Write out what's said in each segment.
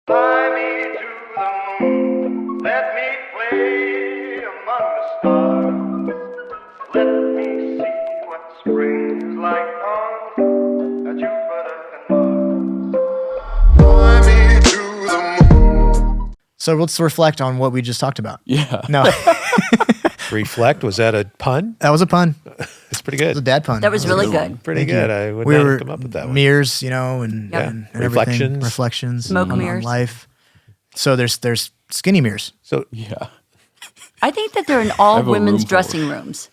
Fly me to the moon, let me play among the stars. Let me see what spring is like on Jupiter and Mars. Fly me to the moon. So let's reflect on what we just talked about. Yeah. No, Reflect, was that a pun? that was a pun. It's pretty It was a good. dad pun. That was really good. Pretty Thank good. you. I would We not were have come up with that one. mirrors, you know, and, Yeah. and Reflections. everything. Reflections. Smoke on mirrors. Life. So there's skinny mirrors. So Yeah. I think that they're in all have a room women's full. dressing rooms.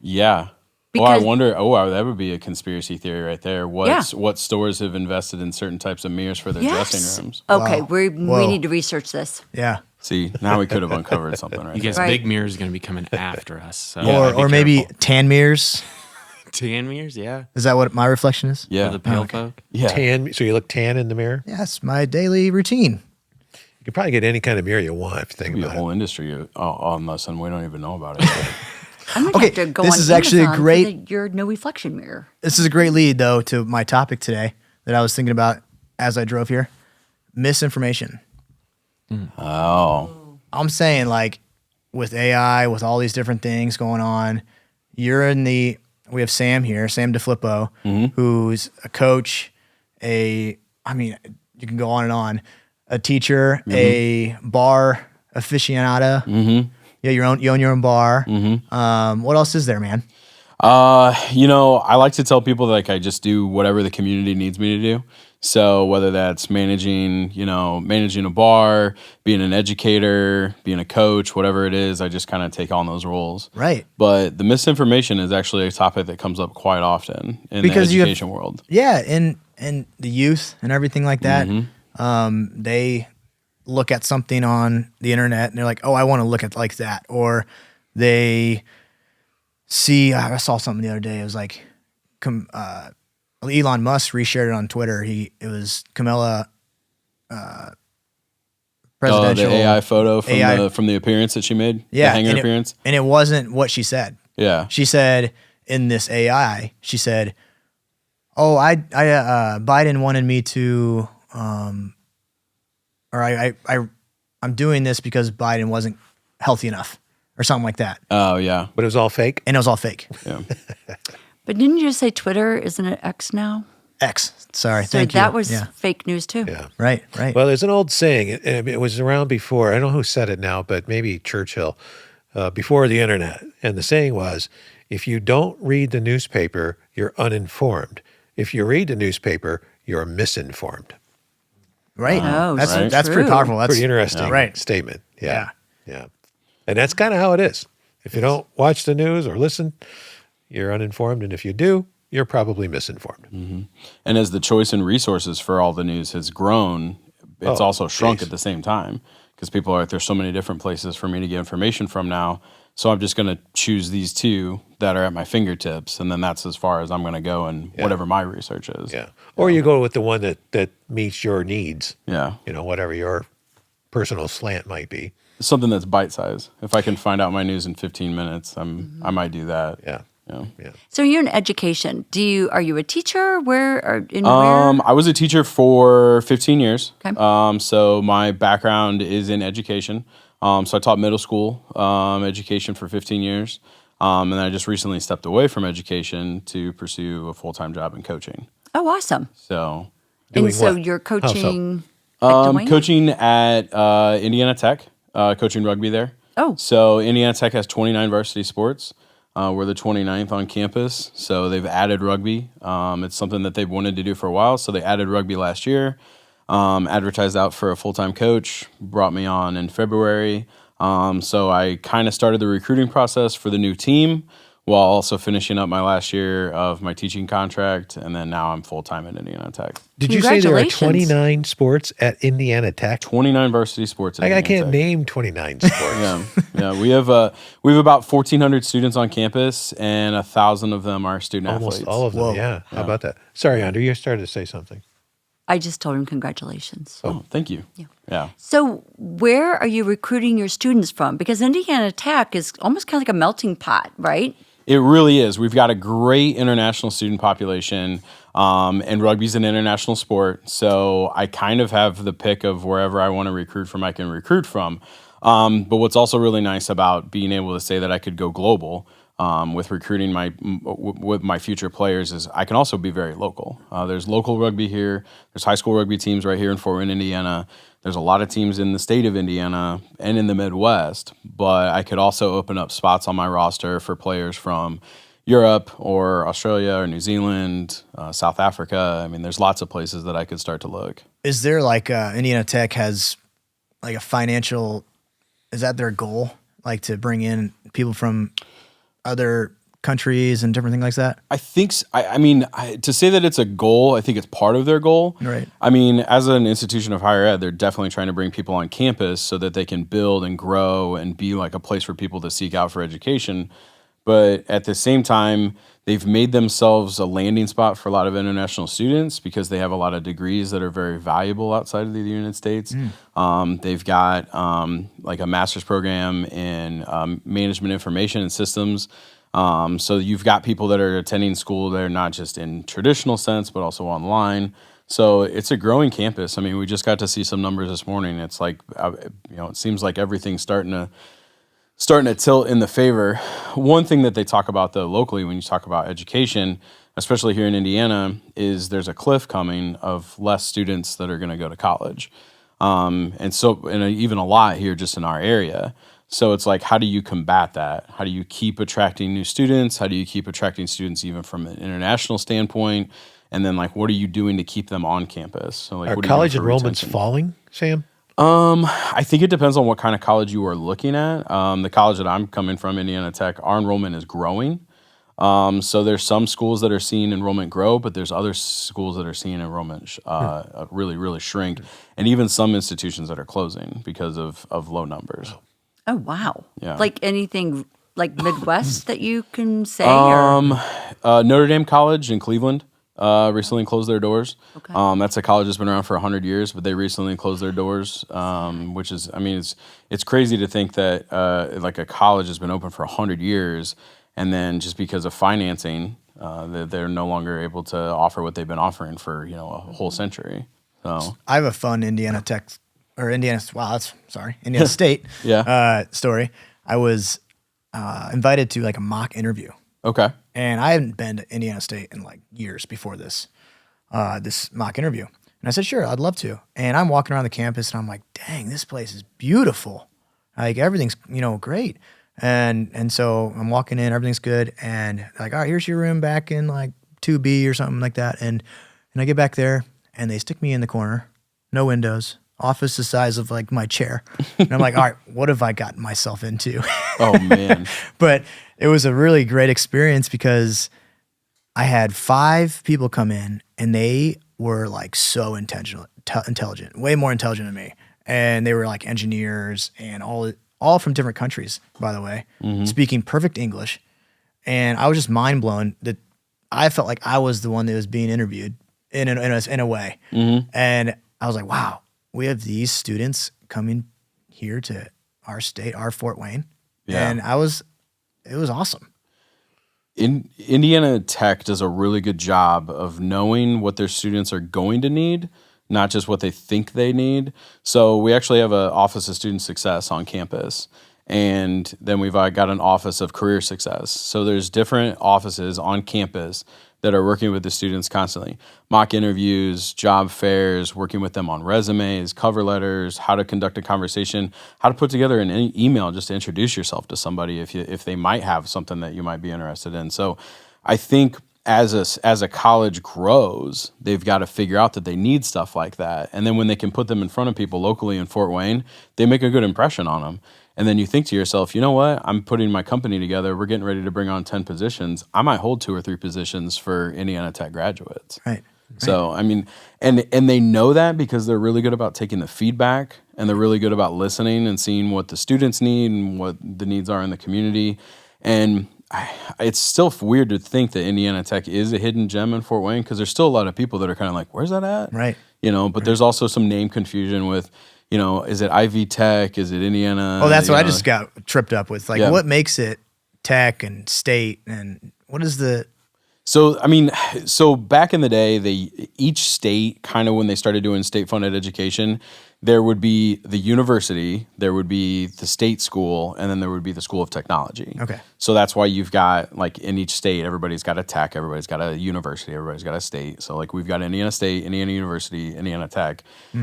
Yeah. Because- I wonder. That would be a conspiracy theory right there. What stores have invested in certain types of mirrors for their Yes. dressing rooms? Okay, Wow. we Whoa. need to research this. Yeah. See, now we could have uncovered something right Because there. Right. big mirror is going to be coming after us. So Or be maybe careful. tan mirrors. tan mirrors, yeah. Is that what my reflection is? Yeah. For the pale okay. folk. Yeah. tan, so you look tan in the mirror? Yes, my daily routine. You could probably get any kind of mirror you want if you think Be a about it. whole industry on this, and we don't even know about it. I'm gonna Okay, have to go this on is actually a Amazon for great- your no reflection mirror. This is a great lead, though, to my topic today that I was thinking about as I drove here. Misinformation. Oh. I'm saying, like, with AI, with all these different things going on, we have Sam here, Sam DiFilippo, who's a coach, you can go on and on, a teacher, a bar aficionado. Yeah, you own your own bar. What else is there, man? I like to tell people like I just do whatever the community needs me to do. So whether that's managing a bar, being an educator, being a coach, whatever it is, I just kind of take on those roles. Right. But the misinformation is actually a topic that comes up quite often in Because the you have- education world. Yeah, and the youth and everything like that, they look at something on the internet and they're like, oh, I want to look at like that. Or they see, I saw something the other day. It was like, Elon Musk reshared it on Twitter. It was Camilla, presidential. The AI photo from AI. from the appearance that she made. Yeah, The hanger and appearance. And it wasn't what she said. Yeah. She said in this AI, she said, "Oh, Biden wanted me to, I'm doing this because Biden wasn't healthy enough, or something like that." Oh yeah. But it was all fake? And it was all fake. Yeah. But didn't you just say Twitter? Isn't it X now? X. Sorry, So thank you. that was yeah. fake news too. Yeah. Right. Well, there's an old saying. It was around before. I don't know who said it now, but maybe Churchill, before the internet. And the saying was, if you don't read the newspaper, you're uninformed. If you read the newspaper, you're misinformed. Right. Oh, that's so that's pretty true. powerful. That's Pretty interesting Right. statement. Yeah. Yeah. And that's kind of how it is. If you don't watch the news or listen, you're uninformed. And if you do, you're probably misinformed. And as the choice and resources for all the news has grown, it's Oh, also shrunk geez. at the same time because people are like, there's so many different places for me to get information from now. So I'm just going to choose these two that are at my fingertips. And then that's as far as I'm going to go and whatever my research is. Yeah. Or you go with the one that meets your needs, Yeah. whatever your personal slant might be. Something that's bite sized. If I can find out my news in 15 minutes, I might do that. Yeah. Yeah. Yeah. So you're in education. Are you a teacher? Where? I was a teacher for 15 years. Okay. So my background is in education. So I taught middle school education for 15 years. And then I just recently stepped away from education to pursue a full-time job in coaching. Oh, awesome. So Doing And so what? you're How so? coaching at Dwayne? coaching at Indiana Tech, coaching rugby there. Oh. So Indiana Tech has 29 varsity sports. We're the 29th on campus, so they've added rugby. It's something that they've wanted to do for a while, so they added rugby last year, advertised out for a full-time coach, brought me on in February. So I kind of started the recruiting process for the new team while also finishing up my last year of my teaching contract, and then now I'm full-time at Indiana Tech. Did you say there are Congratulations. 29 sports at Indiana Tech? 29 varsity sports at I Indiana can't Tech. name 29 sports. Yeah. We have about 1,400 students on campus, and 1,000 of them are student Almost athletes. all of them, Whoa. yeah. How about that? Sorry, Andrew, you started to say something. I just told him congratulations. Oh, thank you. Yeah. So where are you recruiting your students from? Because Indiana Tech is almost kind of like a melting pot, right? It really is. We've got a great international student population. And rugby's an international sport, so I kind of have the pick of wherever I want to recruit from, I can recruit from. But what's also really nice about being able to say that I could go global with recruiting with my future players is I can also be very local. There's local rugby here. There's high school rugby teams right here in Fort Wayne, Indiana. There's a lot of teams in the state of Indiana and in the Midwest, but I could also open up spots on my roster for players from Europe or Australia or New Zealand, South Africa. I mean, there's lots of places that I could start to look. Is there like Indiana Tech has like a financial, is that their goal? Like to bring in people from other countries and different things like that? I think, I mean, to say that it's a goal, I think it's part of their goal. Right. I mean, as an institution of higher ed, they're definitely trying to bring people on campus so that they can build and grow and be like a place for people to seek out for education. But at the same time, they've made themselves a landing spot for a lot of international students because they have a lot of degrees that are very valuable outside of the United States. They've got like a master's program in management information and systems. So you've got people that are attending school there, not just in traditional sense, but also online. So it's a growing campus. I mean, we just got to see some numbers this morning. It's like, it seems like everything's starting to tilt in the favor. One thing that they talk about though locally when you talk about education, especially here in Indiana, is there's a cliff coming of less students that are going to go to college. And even a lot here just in our area. So it's like, how do you combat that? How do you keep attracting new students? How do you keep attracting students even from an international standpoint? And then like, what are you doing to keep them on campus? So like, Are what college are you doing for enrollments retention? falling, Sam? I think it depends on what kind of college you are looking at. The college that I'm coming from, Indiana Tech, our enrollment is growing. So there's some schools that are seeing enrollment grow, but there's other schools that are seeing enrollment really, really shrink, and even some institutions that are closing because of low numbers. Oh, wow. Yeah. Like anything like Midwest that you can say? Or? Notre Dame College in Cleveland recently closed their doors. Okay. That's a college that's been around for 100 years, but they recently closed their doors, which is, I mean, it's crazy to think that like a college has been open for 100 years, and then just because of financing, they're no longer able to offer what they've been offering for a whole century. So I have a fun Indiana State story. I was invited to like a mock interview. okay, And I hadn't been to Indiana State in like years before this mock interview. And I said, sure, I'd love to. And I'm walking around the campus and I'm like, dang, this place is beautiful. Like everything's, great. And so I'm walking in, everything's good. And like, all right, here's your room back in like 2B or something like that. And I get back there and they stick me in the corner, no windows, office the size of like my chair. And I'm like, all right, what have I gotten myself into? oh man, But it was a really great experience because I had 5 people come in and they were like so intelligent, way more intelligent than me. And they were like engineers and all from different countries, by the way, speaking perfect English. And I was just mind blown that I felt like I was the one that was being interviewed in a way. And I was like, wow, we have these students coming here to our state, our Fort Wayne. Yeah. And it was awesome. Indiana Tech does a really good job of knowing what their students are going to need, not just what they think they need. So we actually have an Office of Student Success on campus, and then we've got an Office of Career Success. So there's different offices on campus that are working with the students constantly. Mock interviews, job fairs, working with them on resumes, cover letters, how to conduct a conversation, how to put together an email just to introduce yourself to somebody if they might have something that you might be interested in. So I think as a college grows, they've got to figure out that they need stuff like that. And then when they can put them in front of people locally in Fort Wayne, they make a good impression on them. And then you think to yourself, you know what? I'm putting my company together. We're getting ready to bring on 10 positions. I might hold 2 or 3 positions for Indiana Tech graduates. Right. So, I mean, and they know that because they're really good about taking the feedback, and they're really good about listening and seeing what the students need and what the needs are in the community. And it's still weird to think that Indiana Tech is a hidden gem in Fort Wayne because there's still a lot of people that are kind of like, where's that at? Right. But there's also some name confusion with, is it Ivy Tech? Is it Indiana? Oh, that's what I just got tripped up with. Like, Yeah. what makes it Tech and State, and what is the So, I mean, so back in the day, each state kind of when they started doing state funded education, there would be the university, there would be the state school, and then there would be the school of technology. Okay. So that's why you've got like in each state, everybody's got a tech, everybody's got a university, everybody's got a state. So like we've got Indiana State, Indiana University, Indiana Tech.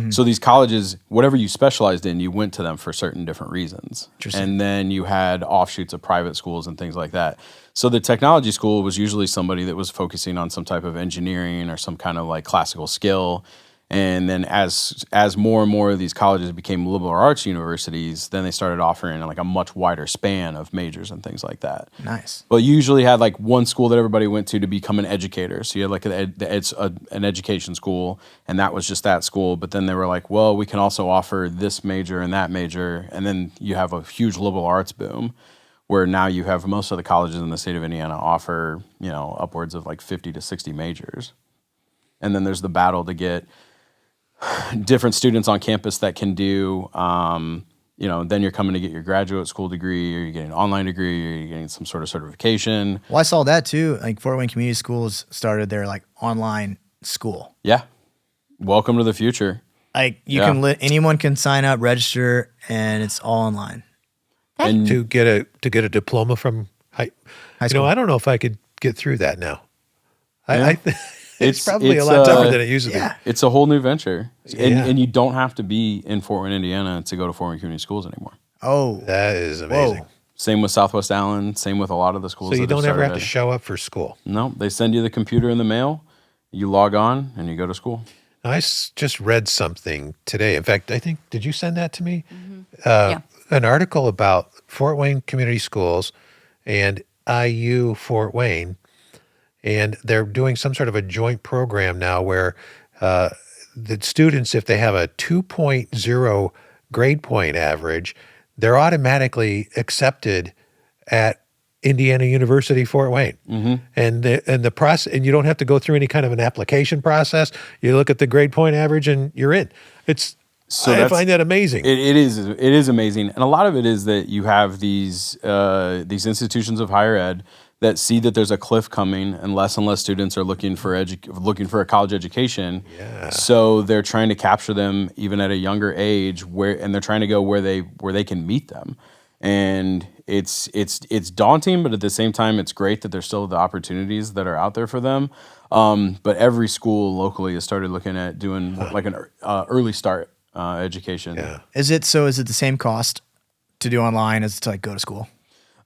So these colleges, whatever you specialized in, you went to them for certain different reasons. Interesting. And then you had offshoots of private schools and things like that. So the technology school was usually somebody that was focusing on some type of engineering or some kind of like classical skill. And then as more and more of these colleges became liberal arts universities, then they started offering like a much wider span of majors and things like that. Nice. But you usually had like one school that everybody went to become an educator. So you had like an education school, and that was just that school. But then they were like, well, we can also offer this major and that major. And then you have a huge liberal arts boom where now you have most of the colleges in the state of Indiana offer, upwards of like 50 to 60 majors. And then there's the battle to get different students on campus that can do, then you're coming to get your graduate school degree, or you're getting an online degree, or you're getting some sort of certification. Well, I saw that too. Like Fort Wayne Community Schools started their like online school. Yeah. Welcome to the future. Like you can anyone can sign up, register, and it's all online. And To get a diploma from high school. I don't know if I could get through that now. Yeah. It's probably a lot tougher than it used to be. it's a whole new venture. Yeah. And you don't have to be in Fort Wayne, Indiana to go to Fort Wayne Community Schools anymore. Oh, That is amazing. whoa. Same with Southwest Allen, same with a lot of the schools. So you that don't ever have to started. show up for school. No, they send you the computer in the mail, you log on, and you go to school. Just read something today. In fact, I think, did you send that to me? Yeah. An article about Fort Wayne Community Schools and IU Fort Wayne. And they're doing some sort of a joint program now where the students, if they have a 2.0 grade point average, they're automatically accepted at Indiana University Fort Wayne. And the process, and you don't have to go through any kind of an application process. You look at the grade point average and you're in. I find that amazing. It is amazing, and a lot of it is that you have these institutions of higher ed that see that there's a cliff coming, and less students are looking for a college education. Yeah. So they're trying to capture them even at a younger age, and they're trying to go where they can meet them. And it's daunting, but at the same time, it's great that there's still the opportunities that are out there for them. But every school locally has started looking at doing like an early start education. Yeah. Is it the same cost to do online as to like go to school?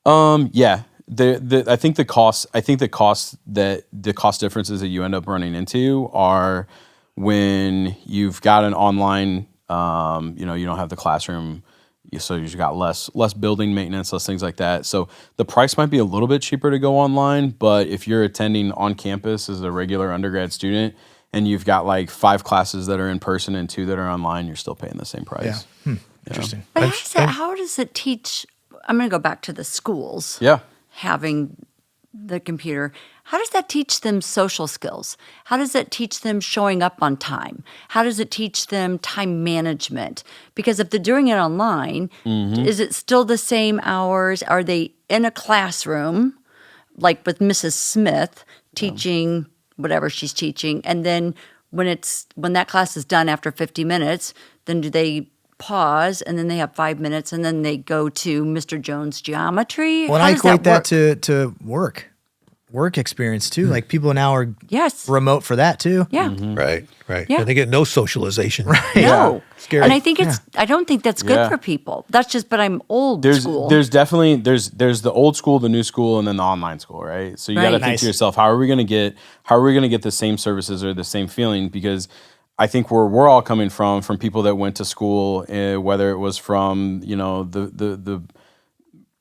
Yeah. I think the cost differences that you end up running into are when you've got an online, you don't have the classroom, so you've got less building maintenance, less things like that. So the price might be a little bit cheaper to go online, but if you're attending on campus as a regular undergrad student and you've got like 5 classes that are in person and 2 that are online, you're still paying the same price. Yeah. Interesting. But how does it teach? I'm going to go back to the schools. Yeah. Having the computer, how does that teach them social skills? How does that teach them showing up on time? How does it teach them time management? Because if they're doing it online, is it still the same hours? Are they in a classroom, like with Mrs. Smith, teaching whatever she's teaching, and then when that class is done after 50 minutes, then do they pause and then they have 5 minutes and then they go to Mr. Jones' geometry? Well, How I does equate that work? to work experience too. Like people now are Yes. remote for that too. Yeah. Right. Yeah. And they get no socialization. No. Scary. And I think I don't think that's good Yeah. for people. That's just, but I'm old school. There's definitely there's the old school, the new school, and then the online school, right? So you got to Right. think Nice. to yourself, how are we going to get the same services or the same feeling? Because I think where we're all coming from people that went to school, whether it was from the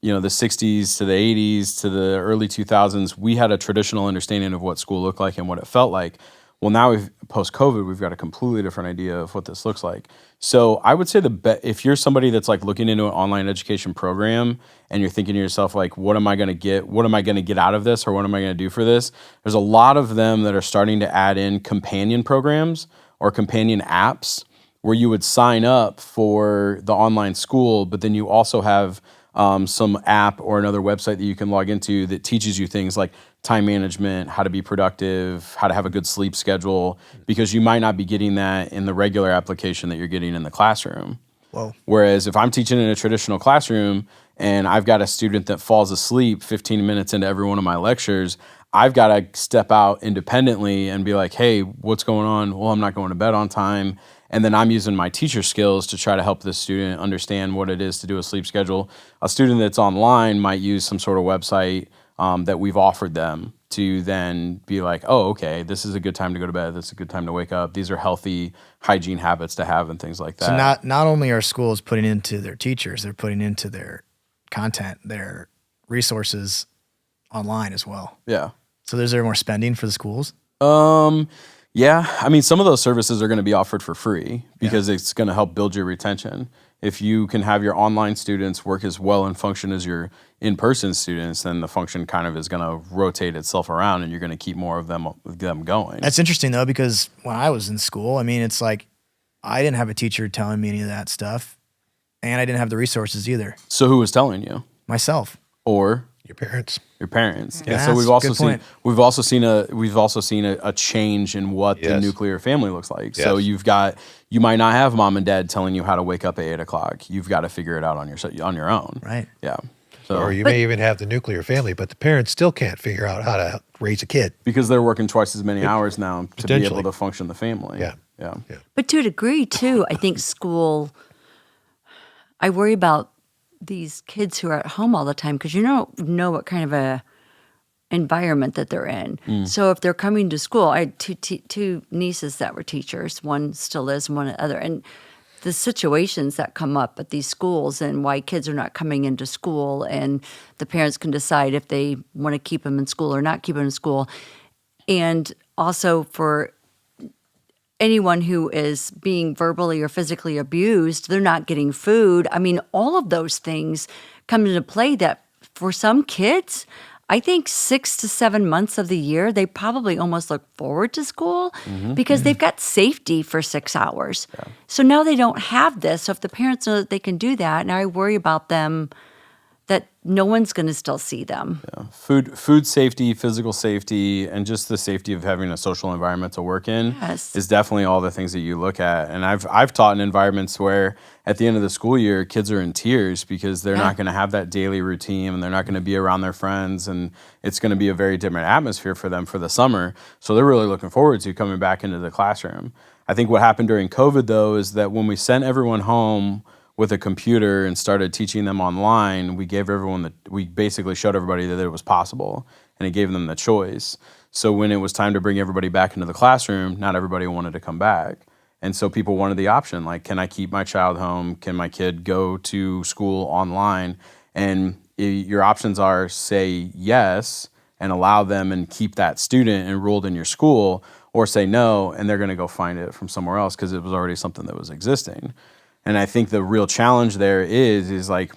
60s to the 80s to the early 2000s, we had a traditional understanding of what school looked like and what it felt like. Well, now post-COVID, we've got a completely different idea of what this looks like. So I would say if you're somebody that's like looking into an online education program and you're thinking to yourself, like, what am I going to get? What am I going to get out of this? Or what am I going to do for this? There's a lot of them that are starting to add in companion programs or companion apps where you would sign up for the online school, but then you also have some app or another website that you can log into that teaches you things like time management, how to be productive, how to have a good sleep schedule, because you might not be getting that in the regular application that you're getting in the classroom. Whoa. Whereas if I'm teaching in a traditional classroom and I've got a student that falls asleep 15 minutes into every one of my lectures, I've got to step out independently and be like, hey, what's going on? Well, I'm not going to bed on time. And then I'm using my teacher skills to try to help the student understand what it is to do a sleep schedule. A student that's online might use some sort of website that we've offered them to then be like, oh, okay, this is a good time to go to bed. This is a good time to wake up. These are healthy hygiene habits to have and things like that. So not only are schools putting into their teachers, they're putting into their content, their resources online as well. Yeah. So is there more spending for the schools? Yeah. I mean, some of those services are going to be offered for free because it's going to help build your retention. If you can have your online students work as well and function as your in-person students, then the function kind of is going to rotate itself around and you're going to keep more of them going. That's interesting though, because when I was in school, I mean, it's like I didn't have a teacher telling me any of that stuff, and I didn't have the resources either. So who was telling you? Myself. Or Your parents. your parents. Yeah, And so that's we've a also good seen point. we've also seen a change in what the Yes. nuclear family looks like. So Yes. you might not have mom and dad telling you how to wake up at 8 o'clock. You've got to figure it out on your own. Right. Yeah. So Or you may even have the nuclear family, but the parents still can't figure out how to raise a kid. because they're working twice as many hours now to be Potentially. able to function the family. Yeah. Yeah. But to a degree, too, I think I worry about these kids who are at home all the time because you don't know what kind of a environment that they're in. So if they're coming to school, I had two nieces that were teachers. One still is, and one other. And the situations that come up at these schools and why kids are not coming into school, and the parents can decide if they want to keep them in school or not keep them in school. And also for anyone who is being verbally or physically abused, they're not getting food. I mean, all of those things come into play that for some kids, I think 6 to 7 months of the year, they probably almost look forward to school because they've got safety for 6 hours. So now they don't have this. So if the parents know that they can do that, now I worry about them that no one's going to still see them. Food safety, physical safety, and just the safety of having a social environment to work in Yes. is definitely all the things that you look at. And I've taught in environments where at the end of the school year, kids are in tears because they're not going to have that daily routine and they're not going to be around their friends, and it's going to be a very different atmosphere for them for the summer. So they're really looking forward to coming back into the classroom. I think what happened during COVID though is that when we sent everyone home with a computer and started teaching them online, we basically showed everybody that it was possible, and it gave them the choice. So when it was time to bring everybody back into the classroom, not everybody wanted to come back. And so people wanted the option, like, can I keep my child home? Can my kid go to school online? And your options are say yes and allow them and keep that student enrolled in your school, or say no and they're going to go find it from somewhere else because it was already something that was existing. And I think the real challenge there is like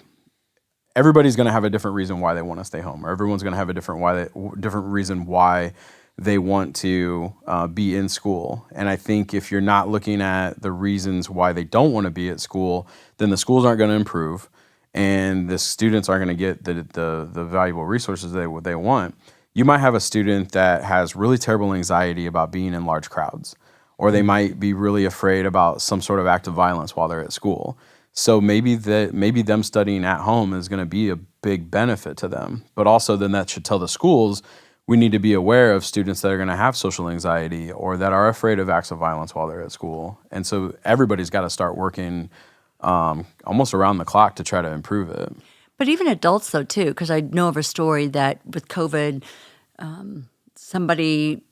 everybody's going to have a different reason why they want to stay home, or everyone's going to have a different reason why they want to be in school. And I think if you're not looking at the reasons why they don't want to be at school, then the schools aren't going to improve, and the students aren't going to get the valuable resources they want. You might have a student that has really terrible anxiety about being in large crowds, or they might be really afraid about some sort of act of violence while they're at school. So maybe them studying at home is going to be a big benefit to them. But also then that should tell the schools we need to be aware of students that are going to have social anxiety or that are afraid of acts of violence while they're at school. And so everybody's got to start working almost around the clock to try to improve it. But even adults, though, too, because I know of a story that with COVID, somebody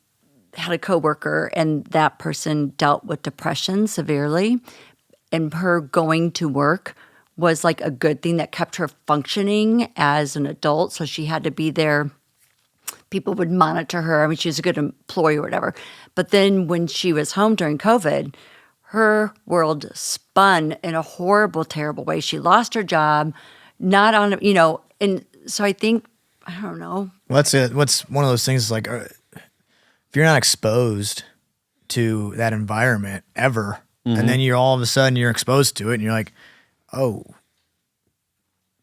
had a coworker and that person dealt with depression severely, and her going to work was like a good thing that kept her functioning as an adult. So she had to be there. People would monitor her. I mean, she was a good employee or whatever. But then when she was home during COVID, her world spun in a horrible, terrible way. She lost her job, not on, and so I think, I don't know. Well, that's it. What's one of those things is like, if you're not exposed to that environment ever, and then you're all of a sudden you're exposed to it, and you're like, oh,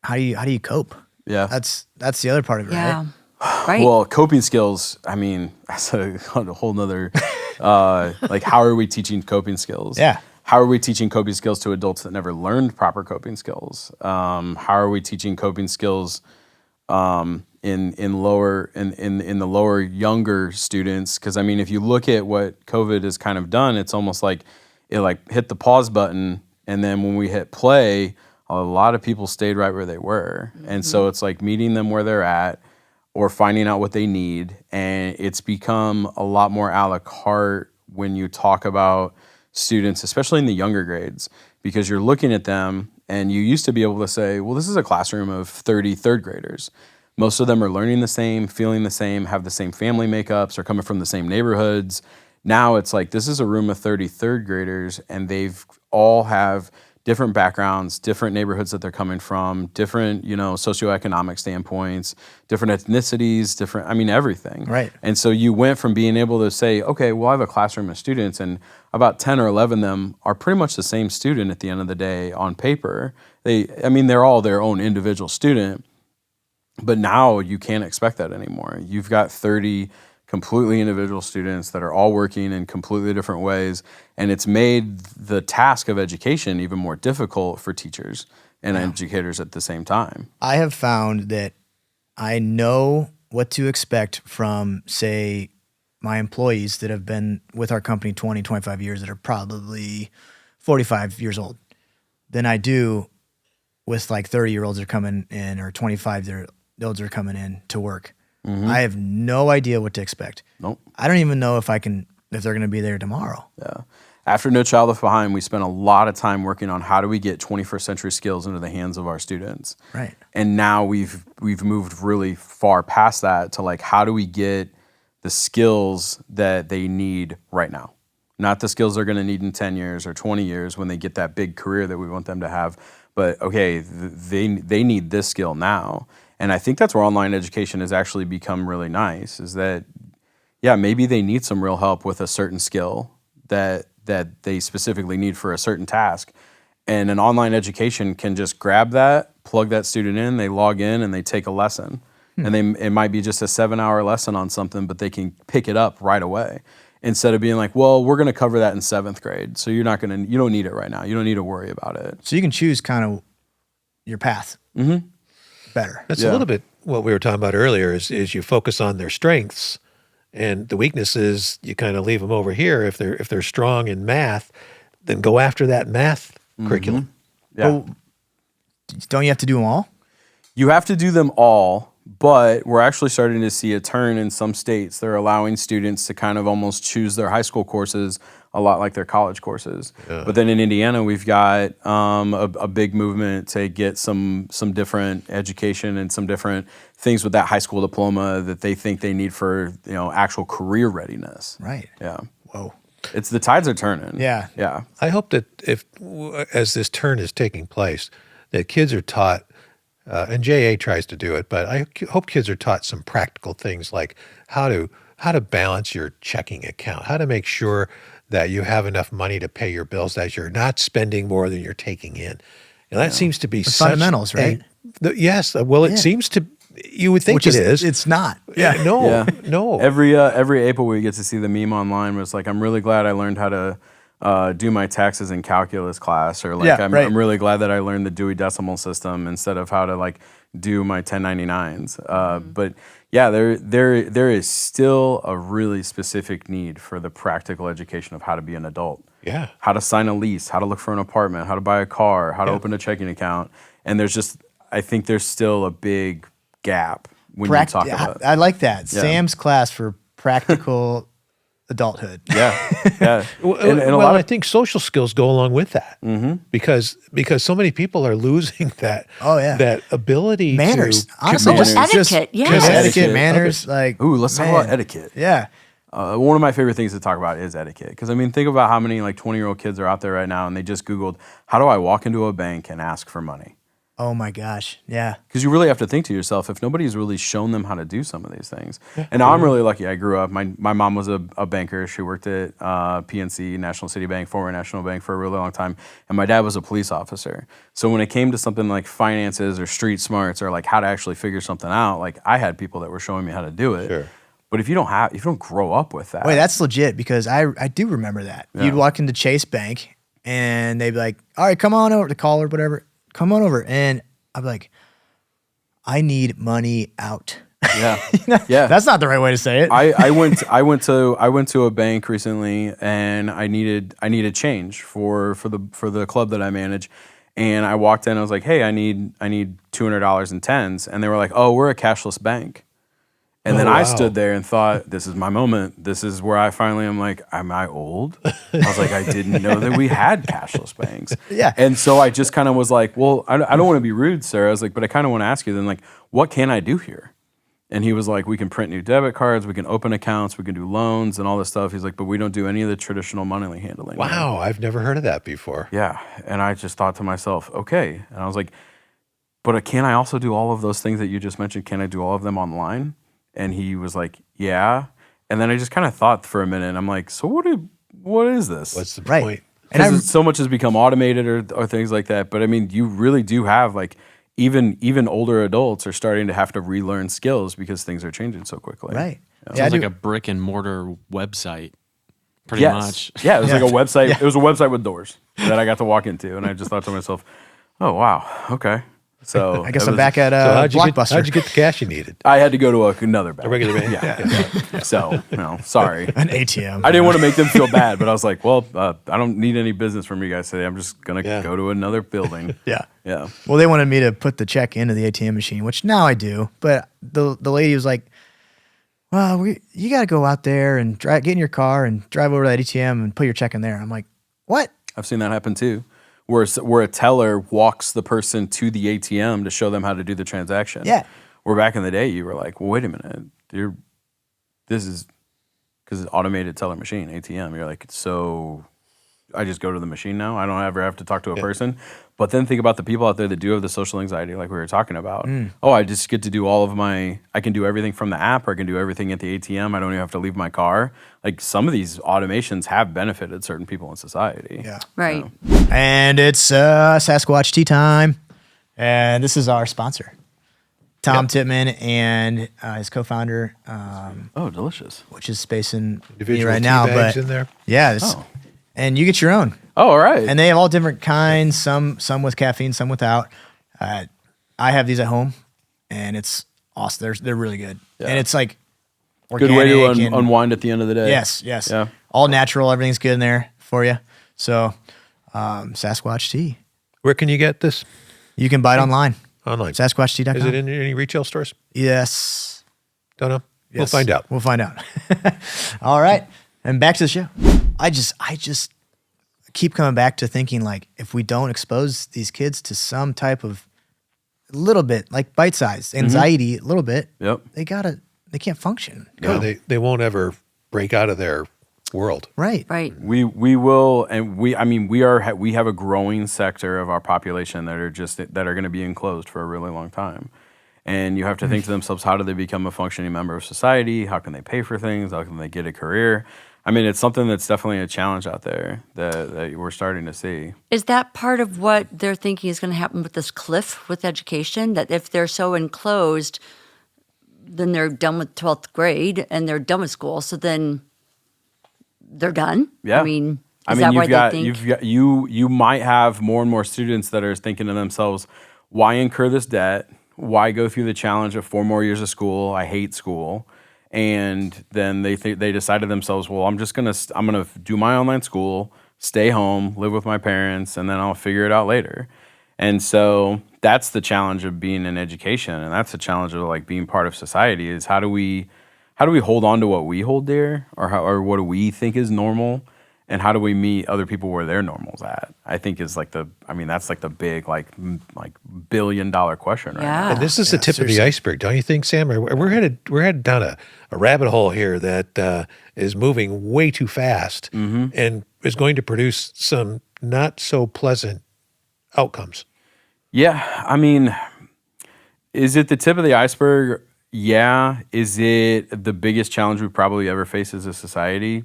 how do you cope? Yeah. That's the other part of it, Yeah. right? Right. Well, coping skills, I mean, that's a whole nother, like, how are we teaching coping skills? Yeah. How are we teaching coping skills to adults that never learned proper coping skills? How are we teaching coping skills in the lower younger students? Because I mean, if you look at what COVID has kind of done, it's almost like it like hit the pause button, and then when we hit play, a lot of people stayed right where they were, and so it's like meeting them where they're at, or finding out what they need, and it's become a lot more a la carte when you talk about students, especially in the younger grades, because you're looking at them and you used to be able to say, well, this is a classroom of 30 third graders. Most of them are learning the same, feeling the same, have the same family makeups, are coming from the same neighborhoods. Now it's like, this is a room of 30 third graders, and they've all have different backgrounds, different neighborhoods that they're coming from, different, socioeconomic standpoints, different ethnicities, everything. Right. And so you went from being able to say, okay, well, I have a classroom of students, and about 10 or 11 of them are pretty much the same student at the end of the day on paper. They're all their own individual student, but now you can't expect that anymore. You've got 30 completely individual students that are all working in completely different ways, and it's made the task of education even more difficult for teachers and educators at the same time. I have found that I know what to expect from, say, my employees that have been with our company 20, 25 years that are probably 45 years old than I do with like 30-year-olds that are coming in, or 25-year-olds that are coming in to work. I have no idea what to expect. Nope. I don't even know if they're going to be there tomorrow. Yeah. After No Child Left Behind, we spent a lot of time working on how do we get 21st century skills into the hands of our students. Right. And now we've moved really far past that to like, how do we get the skills that they need right now? Not the skills they're going to need in 10 years or 20 years when they get that big career that we want them to have. But okay, they need this skill now. And I think that's where online education has actually become really nice, is that, yeah, maybe they need some real help with a certain skill that they specifically need for a certain task. And an online education can just grab that, plug that student in, they log in, and they take a lesson. And it might be just a 7-hour lesson on something, but they can pick it up right away. Instead of being like, well, we're going to cover that in 7th grade, so you don't need it right now. You don't need to worry about it. So you can choose kind of your path better. That's a little bit what we were talking about earlier is you focus on their strengths, and the weaknesses you kind of leave them over here. If they're strong in math, then go after that math curriculum. Yeah. Well, don't you have to do them all? You have to do them all, but we're actually starting to see a turn in some states. They're allowing students to kind of almost choose their high school courses a lot like their college courses. Yeah. But then in Indiana, we've got a big movement to get some different education and some different things with that high school diploma that they think they need for actual career readiness. Right. Yeah. Whoa. It's the tides are turning. Yeah. Yeah. I hope that as this turn is taking place, that kids are taught, and JA tries to do it, but I hope kids are taught some practical things like how to balance your checking account, how to make sure that you have enough money to pay your bills, that you're not spending more than you're taking in. And that seems to be such fundamentals, right? Yes. Well, it seems to. You would think Which it is. It's not. Yeah. No. Every April we get to see the meme online where it's like, I'm really glad I learned how to do my taxes in calculus class, or like I'm really glad that I learned the Dewey Decimal System instead of how to like do my 1099s. But yeah, there is still a really specific need for the practical education of how to be an adult. Yeah. How to sign a lease, how to look for an apartment, how to buy a car, how to open a checking account. And I think there's still a big gap when you talk about. I like that. Yeah. Sam's class for practical adulthood. Yeah. I think social skills go along with that because so many people are losing that. Oh yeah, that ability manners. to Honestly, just etiquette. Just etiquette, manners. Like, ooh, let's talk about etiquette. Yeah. One of my favorite things to talk about is etiquette. Because think about how many like 20-year-old kids are out there right now, and they just Googled, how do I walk into a bank and ask for money? Oh my gosh. Yeah. Because you really have to think to yourself, if nobody's really shown them how to do some of these things. And I'm really lucky. I grew up, my mom was a banker. She worked at PNC, National City Bank, former National Bank for a really long time. And my dad was a police officer. So when it came to something like finances or street smarts or like how to actually figure something out, like I had people that were showing me how to do it. Sure. But if you don't grow up with that. Wait, that's legit because I do remember that. Yeah. You'd walk into Chase Bank and they'd be like, all right, come on over, the caller, whatever. Come on over. And I'd be like, I need money out. Yeah. Yeah. That's not the right way to say it. I went to a bank recently and I needed change for the club that I manage. And I walked in and I was like, hey, I need $200 in tens. And they were like, oh, we're a cashless bank. And then I stood there and thought, this is my moment. This is where I finally am like, am I old? I was like, I didn't know that we had cashless banks. Yeah. And so I just kind of was like, well, I don't want to be rude, sir. I was like, but I kind of want to ask you then, like, what can I do here? And he was like, we can print new debit cards, we can open accounts, we can do loans and all this stuff. He's like, but we don't do any of the traditional money handling. Wow, I've never heard of that before. Yeah. And I just thought to myself, okay. And I was like, but can I also do all of those things that you just mentioned? Can I do all of them online? And he was like, yeah. And then I just kind of thought for a minute. And I'm like, so what is this? What's the Right. point? Because so much has become automated or things like that. But I mean, you really do have like even older adults are starting to have to relearn skills because things are changing so quickly. Right. Sounds Yeah, I like do- a brick and mortar website, pretty Yes. much. Yeah, it was like a website. Yeah. It was a website with doors that I got to walk into. And I just thought to myself, oh, wow, okay. So I guess it I'm was- back at So how'd Blockbuster. you get the cash you needed? I had to go to another bank. A regular bank? Yeah. So, sorry. An ATM. I didn't want to make them feel bad, but I was like, well, I don't need any business from you guys today. I'm just going to Yeah. go to another building. Yeah. Yeah. Well, they wanted me to put the check into the ATM machine, which now I do. But the lady was like, well, you got to go out there and get in your car and drive over to that ATM and put your check in there. I'm like, what? I've seen that happen too, where a teller walks the person to the ATM to show them how to do the transaction. Yeah. Where back in the day, you were like, well, wait a minute. This is because it's automated teller machine, ATM. You're like, so I just go to the machine now? I don't ever have to talk to a person? But then think about the people out there that do have the social anxiety like we were talking about. Oh, I just get to do I can do everything from the app or I can do everything at the ATM. I don't even have to leave my car. Like some of these automations have benefited certain people in society. Yeah. Right. And it's Sasquatch Tea Time. And this is our sponsor, Tom Titman and his co-founder, Oh, delicious. which is spacing me Individual right tea now. bags But in there. yeah, Oh. and you get your own. Oh, all right. And they have all different kinds, some with caffeine, some without. I have these at home, and it's awesome. They're really good. Yeah. And it's like Good way to organic and- unwind at the end of the day. Yes. Yeah. All natural. Everything's good in there for you. So Sasquatch Tea. Where can you get this? You can buy it online. Online. SasquatchTea.com. Is it in any retail stores? Yes. Don't know. We'll Yes. find out. We'll find out. All right. And back to the show. I just keep coming back to thinking like if we don't expose these kids to some type of little bit, like bite size, anxiety, a little bit, Yep. they can't function. No, they won't ever break out of their world. Right. Right. We will, and we have a growing sector of our population that are going to be enclosed for a really long time, and you have to think to themselves, how do they become a functioning member of society? How can they pay for things? How can they get a career? I mean, it's something that's definitely a challenge out there that we're starting to see. Is that part of what they're thinking is going to happen with this cliff with education? That if they're so enclosed, then they're done with 12th grade and they're done with school. So then they're done. Yeah. I mean, is that why they think? You might have more and more students that are thinking to themselves, why incur this debt? Why go through the challenge of 4 more years of school? I hate school. And then they decide to themselves, well, I'm gonna do my online school, stay home, live with my parents, and then I'll figure it out later. And so that's the challenge of being in education, and that's the challenge of like being part of society is how do we hold on to what we hold dear, or what do we think is normal, and how do we meet other people where their normal's at? I think is that's like the big like billion-dollar question right now. Yeah. And this is the tip of the iceberg, don't you think, Sam? We're headed down a rabbit hole here that is moving way too fast and is going to produce some not so pleasant outcomes. Yeah, I mean, is it the tip of the iceberg? Yeah. Is it the biggest challenge we probably ever face as a society?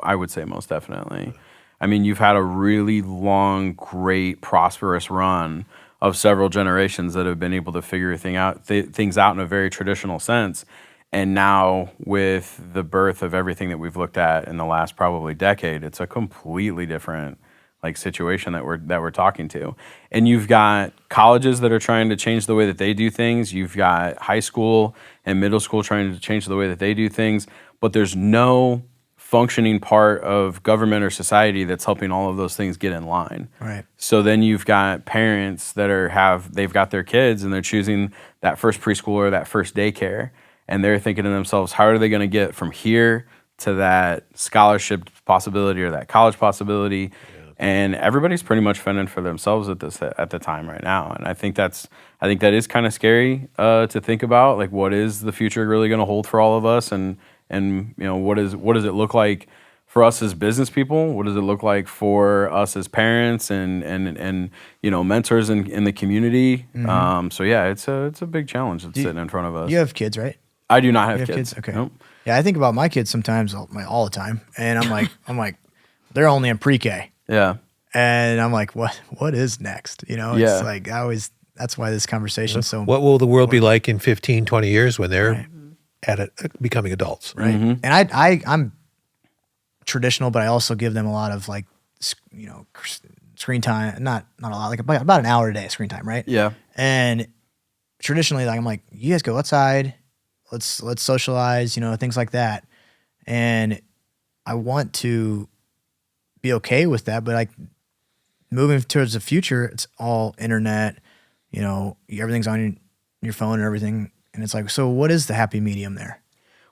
I would say most definitely. I mean, you've had a really long, great, prosperous run of several generations that have been able to figure things out in a very traditional sense. And now, with the birth of everything that we've looked at in the last probably decade, it's a completely different like situation that we're talking to. And you've got colleges that are trying to change the way that they do things. You've got high school and middle school trying to change the way that they do things. But there's no functioning part of government or society that's helping all of those things get in line. Right. So then you've got parents that they've got their kids and they're choosing that first preschool or that first daycare, and they're thinking to themselves, how are they going to get from here to that scholarship possibility or that college possibility? And everybody's pretty much fending for themselves at the time right now. And I think that is kind of scary to think about. Like, what is the future really going to hold for all of us? And what does it look like for us as business people? What does it look like for us as parents and mentors in the community? Mm-hmm. So yeah, it's a big challenge that's sitting in front of us. You have kids, right? I do not have You have kids. Okay. Nope. Yeah, I think about my kids sometimes all the time, and I'm like, they're only in pre-K. Yeah. And I'm like, what is next? It's Yeah. like that's why this conversation is so What will the world be like in 15, 20 years when they're becoming adults? right. Mm-hmm. And I'm traditional, but I also give them a lot of like, screen time, not a lot, like about an hour a day screen time. Right. Yeah. And traditionally, like, I'm like, you guys go outside, let's socialize, things like that. And I want to be okay with that, but like moving towards the future, it's all internet, everything's on your phone and everything. And it's like, so what is the happy medium there?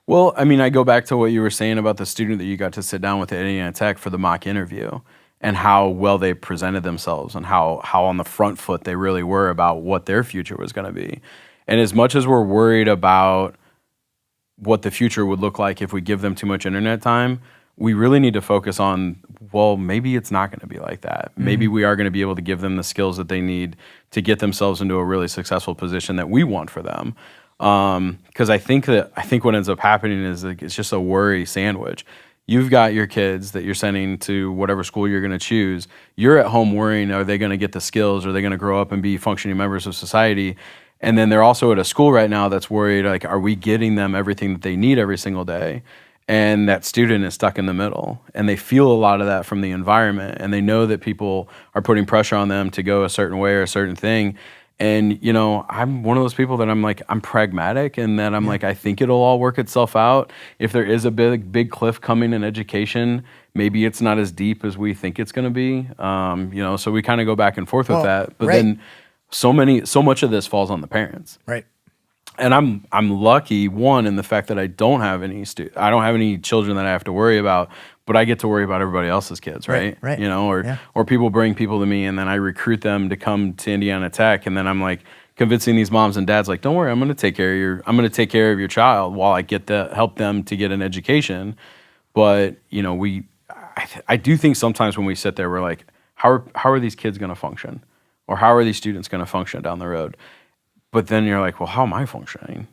Well, I mean, I go back to what you were saying about the student that you got to sit down with at Indiana Tech for the mock interview and how well they presented themselves and how on the front foot they really were about what their future was going to be. And as much as we're worried about what the future would look like if we give them too much internet time, we really need to focus on, well, maybe it's not going to be like that. Mm-hmm. Maybe we are going to be able to give them the skills that they need to get themselves into a really successful position that we want for them. Because I think what ends up happening is like, it's just a worry sandwich. You've got your kids that you're sending to whatever school you're going to choose. You're at home worrying, are they going to get the skills? Are they going to grow up and be functioning members of society? And then they're also at a school right now that's worried, like, are we getting them everything that they need every single day? And that student is stuck in the middle, and they feel a lot of that from the environment, and they know that people are putting pressure on them to go a certain way or a certain thing. And, I'm one of those people that I'm pragmatic, and that I'm like, I think it'll all work itself out. If there is a big cliff coming in education, maybe it's not as deep as we think it's going to be. So we kind of go back and forth with that. But then so much of this falls on the parents. Right. And I'm lucky, one, in the fact that I don't have any children that I have to worry about, but I get to worry about everybody else's kids, right? Right. Or people bring people to me, and then I recruit them to come to Indiana Tech, and then I'm like convincing these moms and dads, like, don't worry, I'm going to take care of your child while I get to help them to get an education. But I do think sometimes when we sit there, we're like, how are these kids going to function, or how are these students going to function down the road? But then you're like, well, how am I functioning?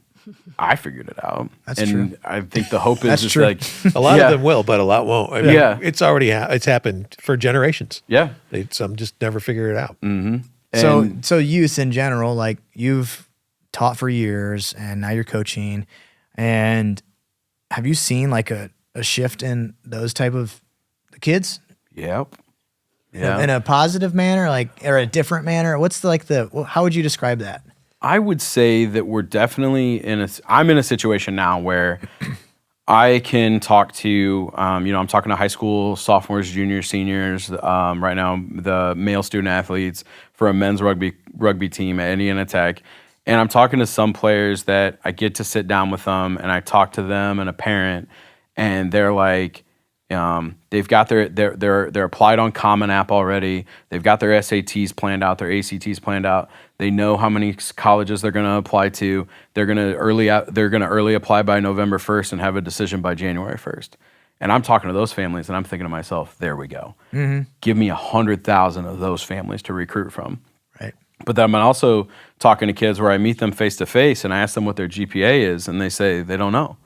I figured it out. That's true. I think the hope is That's just true. like A lot of them will, but a lot won't. I mean, Yeah. it's already it's happened for generations. Yeah. Some just never figure it out. Mm-hmm. So youth in general, like, you've taught for years and now you're coaching, and have you seen like a shift in those type of kids? Yep. Yeah. In a positive manner, or a different manner? What's how would you describe that? I would say that we're definitely I'm in a situation now where I can talk to, I'm talking to high school sophomores, juniors, seniors, right now, the male student athletes for a men's rugby team at Indiana Tech. And I'm talking to some players that I get to sit down with them, and I talk to them and a parent, and they're like, they've got they're applied on Common App already. They've got their SATs planned out, their ACTs planned out. They know how many colleges they're going to apply to. They're going to early apply by November 1st and have a decision by January 1st. And I'm talking to those families, and I'm thinking to myself, there we go. Mm-hmm. Give me 100,000 of those families to recruit from. Right. But then I'm also talking to kids where I meet them face to face and I ask them what their GPA is, and they say they don't know.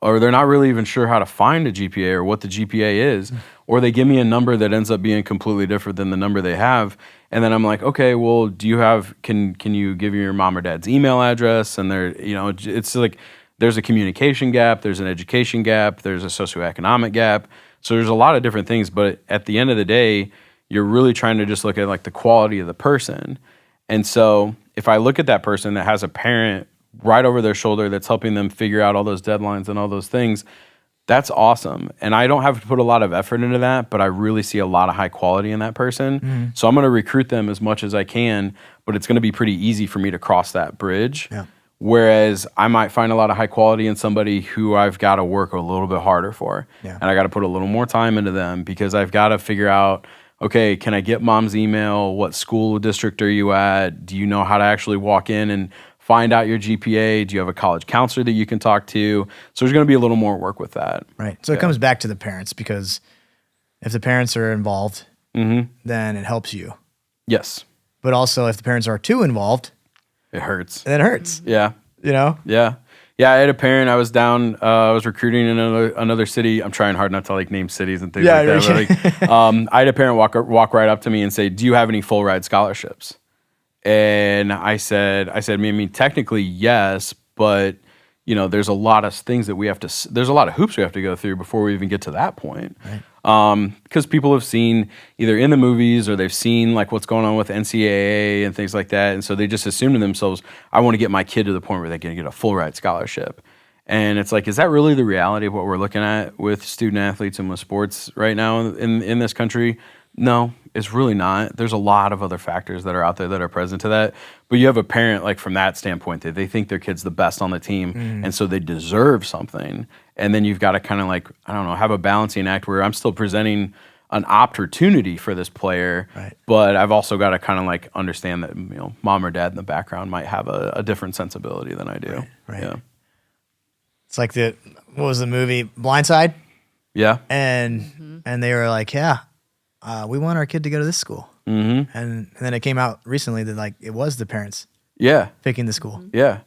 Or they're not really even sure how to find a GPA or what the GPA is. Or they give me a number that ends up being completely different than the number they have. And then I'm like, okay, well, do you have, can you give your mom or dad's email address? And it's like, there's a communication gap, there's an education gap, there's a socioeconomic gap. So there's a lot of different things, but at the end of the day, you're really trying to just look at like the quality of the person. And so if I look at that person that has a parent right over their shoulder that's helping them figure out all those deadlines and all those things, that's awesome. And I don't have to put a lot of effort into that, but I really see a lot of high quality in that person. So I'm going to recruit them as much as I can, but it's going to be pretty easy for me to cross that bridge. Yeah. Whereas I might find a lot of high quality in somebody who I've got to work a little bit harder for. Yeah. And I got to put a little more time into them because I've got to figure out, okay, can I get mom's email? What school district are you at? Do you know how to actually walk in and find out your GPA? Do you have a college counselor that you can talk to? So there's going to be a little more work with that. Right. So it comes back to the parents, because if the parents are involved, then it helps you. Yes. But also if the parents are too involved, it hurts. Then it hurts. Yeah. You know? Yeah. Yeah, I had a parent. I was down. I was recruiting in another city. I'm trying hard not to like name cities and things like that. But, like, I had a parent walk right up to me and say, "Do you have any full ride scholarships?" And I said, I mean, technically yes, but you know, there's a lot of things that we have to. There's a lot of hoops we have to go through before we even get to that point. Right. Because people have seen either in the movies or they've seen like what's going on with NCAA and things like that, and so they just assume to themselves, "I want to get my kid to the point where they can get a full ride scholarship." And it's like, is that really the reality of what we're looking at with student athletes and with sports right now in this country? No, it's really not. There's a lot of other factors that are out there that are present to that. But you have a parent, like from that standpoint, that they think their kid's the best on the team, and so they deserve something. And then you've got to kind of like, I don't know, have a balancing act where I'm still presenting an opportunity for this player, but I've also got to kind of like understand that, you know, mom or dad in the background might have a different sensibility than I do. Right. Yeah. It's like what was the movie Blindside? Yeah. And they were like, yeah, we want our kid to go to this school. And then it came out recently that like it was the parents picking the school. Yeah.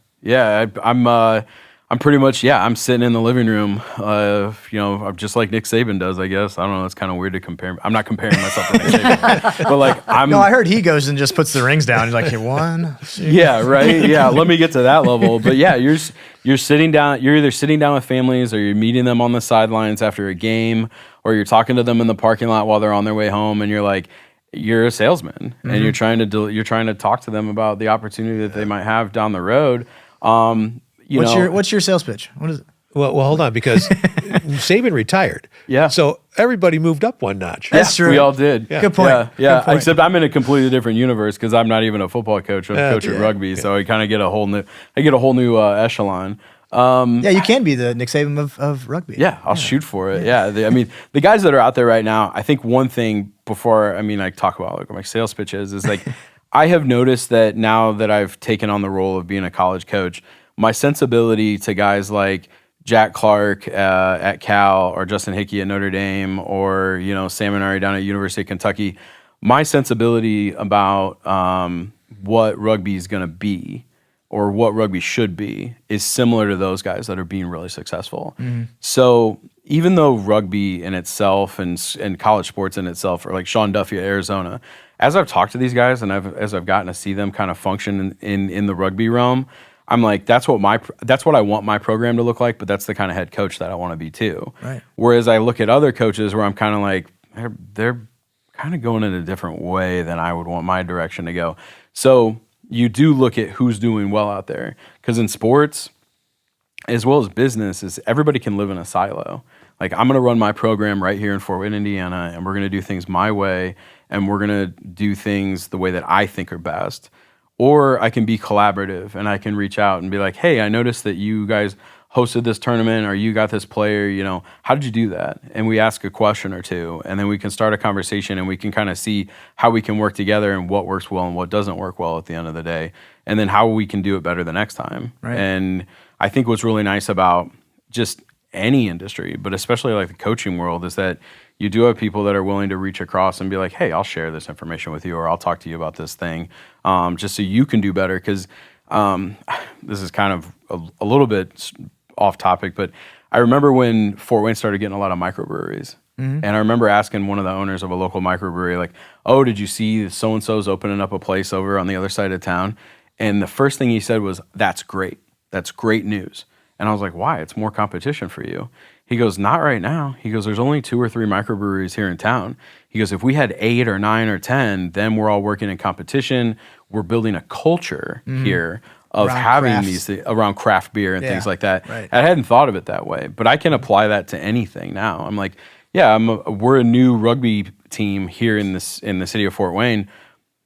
I'm pretty much, I'm sitting in the living room, you know, I'm just like Nick Saban does, I guess. I don't know, it's kind of weird to compare. I'm not comparing myself to Nick Saban. But like, No, I heard he goes and just puts the rings down. He's like, hey, 1, 2. Yeah, right. Yeah, let me get to that level. But yeah, you're sitting down, you're either sitting down with families or you're meeting them on the sidelines after a game, or you're talking to them in the parking lot while they're on their way home, and you're like, you're a salesman, and you're trying to talk to them about the opportunity that they might have down the road. What's your sales pitch? What is it? Well, hold on, because Saban retired. Yeah. So everybody moved up one notch. That's true. We all did. Yeah. Good point. Yeah. Good point. Except I'm in a completely different universe because I'm not even a football coach. I'm coaching rugby, so I kind of get a whole new echelon. You can be the Nick Saban of rugby. Yeah, I'll shoot for it. Yeah. I mean, the guys that are out there right now, I think one thing before, I talk about like my sales pitches is like, I have noticed that now that I've taken on the role of being a college coach, my sensibility to guys like Jack Clark at Cal or Justin Hickey at Notre Dame or, you know, Sam Minari down at University of Kentucky, my sensibility about what rugby is going to be or what rugby should be is similar to those guys that are being really successful. So even though rugby in itself and college sports in itself are like Sean Duffy at Arizona, as I've talked to these guys and as I've gotten to see them kind of function in the rugby realm, I'm like, that's what I want my program to look like, but that's the kind of head coach that I want to be too. Right. Whereas I look at other coaches where I'm kind of like, they're kind of going in a different way than I would want my direction to go. So you do look at who's doing well out there, because in sports, as well as business, is everybody can live in a silo. Like, I'm going to run my program right here in Fort Wayne, Indiana, and we're going to do things my way, and we're going to do things the way that I think are best. Or I can be collaborative and I can reach out and be like, hey, I noticed that you guys hosted this tournament or you got this player, you know, how did you do that? And we ask a question or two, and then we can start a conversation and we can kind of see how we can work together and what works well and what doesn't work well at the end of the day, and then how we can do it better the next time. Right. And I think what's really nice about just any industry, but especially like the coaching world, is that you do have people that are willing to reach across and be like, hey, I'll share this information with you, or I'll talk to you about this thing, just so you can do better. Because this is kind of a little bit off topic, but I remember when Fort Wayne started getting a lot of microbreweries. And I remember asking one of the owners of a local microbrewery, like, oh, did you see so-and-so's opening up a place over on the other side of town? And the first thing he said was, that's great. That's great news. And I was like, why? It's more competition for you. He goes, not right now. He goes, there's only 2 or 3 microbreweries here in town. He goes, if we had 8 or 9 or 10, then we're all working in competition. We're building a culture here of Around having crafts. these around craft beer and Yeah, things like that. right. I hadn't thought of it that way, but I can apply that to anything now. I'm like, yeah, we're a new rugby team here in the city of Fort Wayne,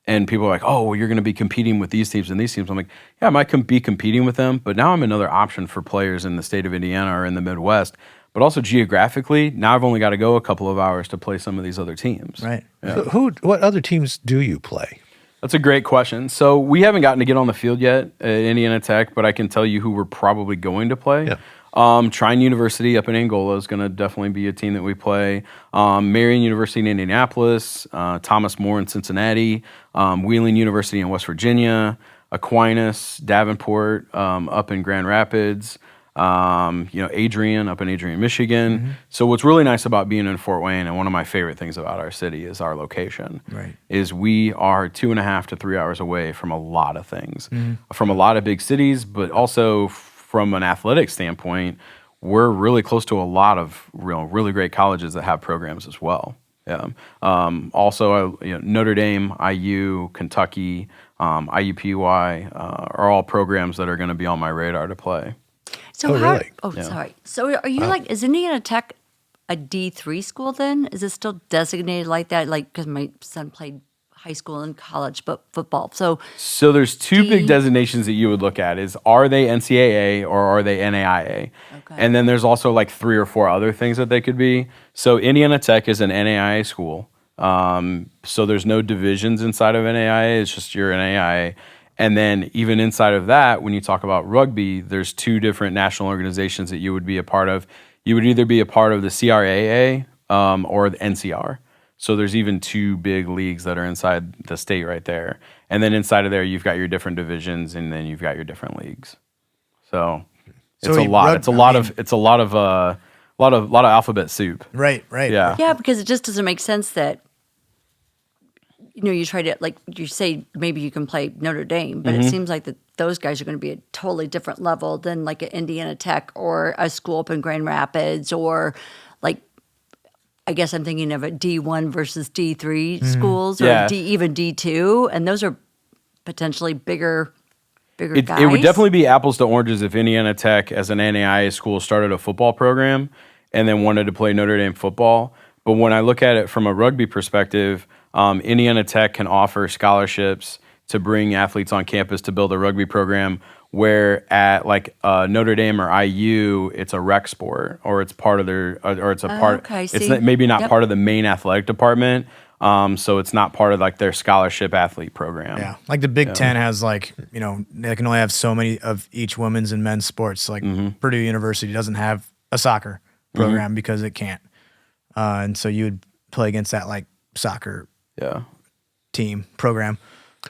and people are like, oh, well, you're going to be competing with these teams and these teams. I'm like, yeah, I might be competing with them, but now I'm another option for players in the state of Indiana or in the Midwest. But also geographically, now I've only got to go a couple of hours to play some of these other teams. Right. So what other teams do you play? That's a great question. So we haven't gotten to get on the field yet at Indiana Tech, but I can tell you who we're probably going to play. Yeah. Trine University up in Angola is going to definitely be a team that we play. Marion University in Indianapolis, Thomas More in Cincinnati, Wheeling University in West Virginia, Aquinas, Davenport up in Grand Rapids, Adrian up in Adrian, Michigan. So what's really nice about being in Fort Wayne, and one of my favorite things about our city, is our location. Right. Is we are 2.5 to 3 hours away from a lot of things, from a lot of big cities, but also from an athletic standpoint, we're really close to a lot of really great colleges that have programs as well. Yeah. Also, Notre Dame, IU, Kentucky, IUPUI are all programs that are going to be on my radar to play. So really? Sorry. So are you is Indiana Tech a D3 school then? Is it still designated like that? Like, because my son played high school and college, but football. So there's 2 big designations that you would look at: is are they NCAA or are they NAIA? Okay. And then there's also like 3 or 4 other things that they could be. So Indiana Tech is an NAIA school. So there's no divisions inside of NAIA. It's just your NAIA. And then even inside of that, when you talk about rugby, there's 2 different national organizations that you would be a part of. You would either be a part of the CRAA or the NCR. So there's even 2 big leagues that are inside the state right there. And then inside of there, you've got your different divisions, and then you've got your different leagues. So it's a lot. It's a lot of alphabet soup. Right. Yeah. yeah, because it just doesn't make sense that you try to, like you say, maybe you can play Notre Dame, but it seems like that those guys are going to be a totally different level than like an Indiana Tech or a school up in Grand Rapids, or like, I guess I'm thinking of a D1 versus D3 schools, or even D2, and those are potentially bigger guys. It would definitely be apples to oranges if Indiana Tech, as an NAIA school, started a football program and then wanted to play Notre Dame football. But when I look at it from a rugby perspective, Indiana Tech can offer scholarships to bring athletes on campus to build a rugby program, where at like Notre Dame or IU, it's a rec sport, or it's part of their, or it's a part. Okay, it's maybe not part of the main athletic department, so it's not part of like their scholarship athlete program. Yeah, like the Big Ten has they can only have so many of each women's and men's sports. Like Purdue University doesn't have a soccer program because it can't, and so you would play against that like soccer team program.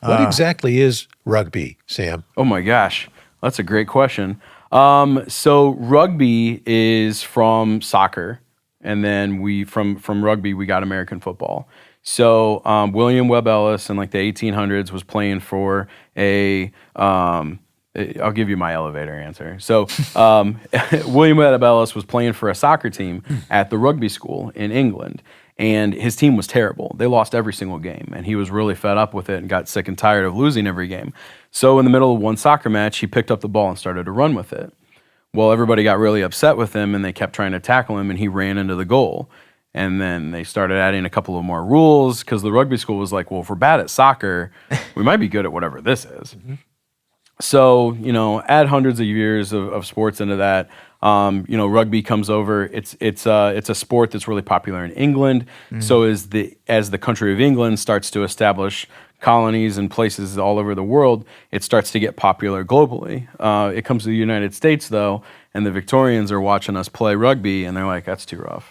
What exactly is rugby, Sam? Oh my gosh, that's a great question. So rugby is from soccer, and then from rugby we got American football. So William Webb Ellis in like the 1800s was playing for a. I'll give you my elevator answer. So William Webb Ellis was playing for a soccer team at the rugby school in England. And his team was terrible. They lost every single game, and he was really fed up with it and got sick and tired of losing every game. So in the middle of one soccer match, he picked up the ball and started to run with it. Well, everybody got really upset with him, and they kept trying to tackle him, and he ran into the goal. And then they started adding a couple of more rules, because the rugby school was like, well, if we're bad at soccer, we might be good at whatever this is. So, add hundreds of years of sports into that. Rugby comes over. It's a sport that's really popular in England. So as the country of England starts to establish colonies and places all over the world, it starts to get popular globally. It comes to the United States, though, and the Victorians are watching us play rugby, and they're like, that's too rough.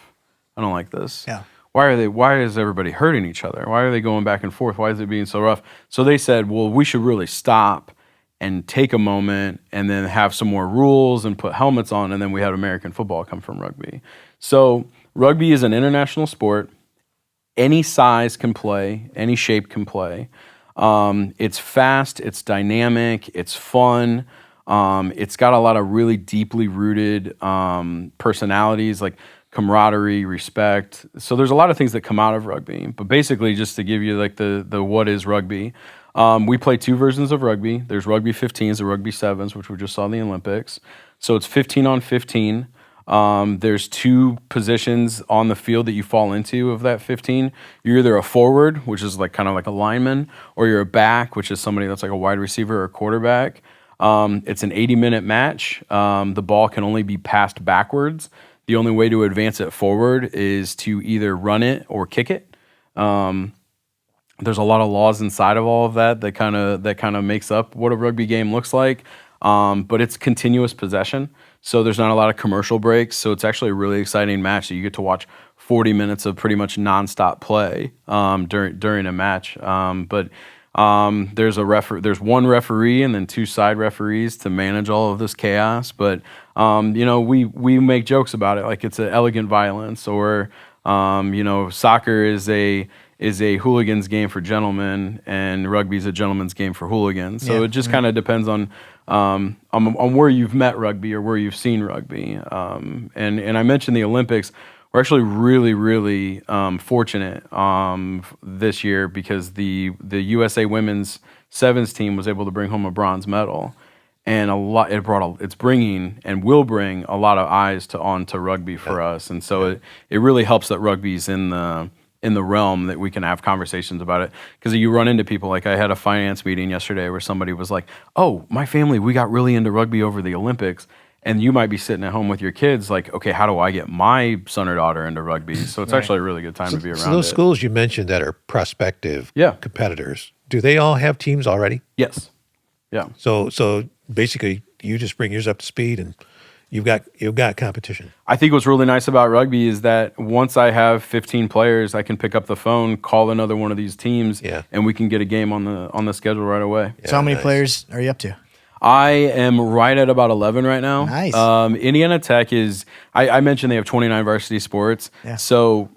I don't like this. Yeah. Why is everybody hurting each other? Why are they going back and forth? Why is it being so rough? So they said, well, we should really stop and take a moment and then have some more rules and put helmets on, and then we had American football come from rugby. So rugby is an international sport. Any size can play, any shape can play. It's fast, it's dynamic, it's fun. It's got a lot of really deeply rooted personalities like camaraderie, respect. So there's a lot of things that come out of rugby. But basically, just to give you like the what is rugby, we play two versions of rugby. There's rugby 15s and rugby 7s, which we just saw in the Olympics. So it's 15 on 15. There's two positions on the field that you fall into of that 15. You're either a forward, which is like kind of like a lineman, or you're a back, which is somebody that's like a wide receiver or a quarterback. It's an 80-minute match. The ball can only be passed backwards. The only way to advance it forward is to either run it or kick it. There's a lot of laws inside of all of that kind of makes up what a rugby game looks like. But it's continuous possession. So there's not a lot of commercial breaks. So it's actually a really exciting match that you get to watch 40 minutes of pretty much nonstop play during a match. But there's one referee and then two side referees to manage all of this chaos. But we make jokes about it like it's an elegant violence, or soccer is a hooligan's game for gentlemen, and rugby is a gentleman's game for hooligans. So it just kind of depends on where you've met rugby or where you've seen rugby. And I mentioned the Olympics. We're actually really, really fortunate this year because the USA women's sevens team was able to bring home a bronze medal, and it's bringing and will bring a lot of eyes onto rugby for us. And so it really helps that rugby's in the realm that we can have conversations about it, because you run into people. Like I had a finance meeting yesterday where somebody was like, oh, my family, we got really into rugby over the Olympics. And you might be sitting at home with your kids like, okay, how do I get my son or daughter into rugby? So it's actually a really good time to be around. So those schools you mentioned that are prospective competitors, do they all have teams already? Yes. Yeah. So basically you just bring yours up to speed and you've got competition. I think what's really nice about rugby is that once I have 15 players, I can pick up the phone, call another one of these teams, and we can get a game on the schedule right away. So how many players are you up to? I am right at about 11 right now. Nice. Indiana Tech is, I mentioned they have 29 varsity sports. Yeah. So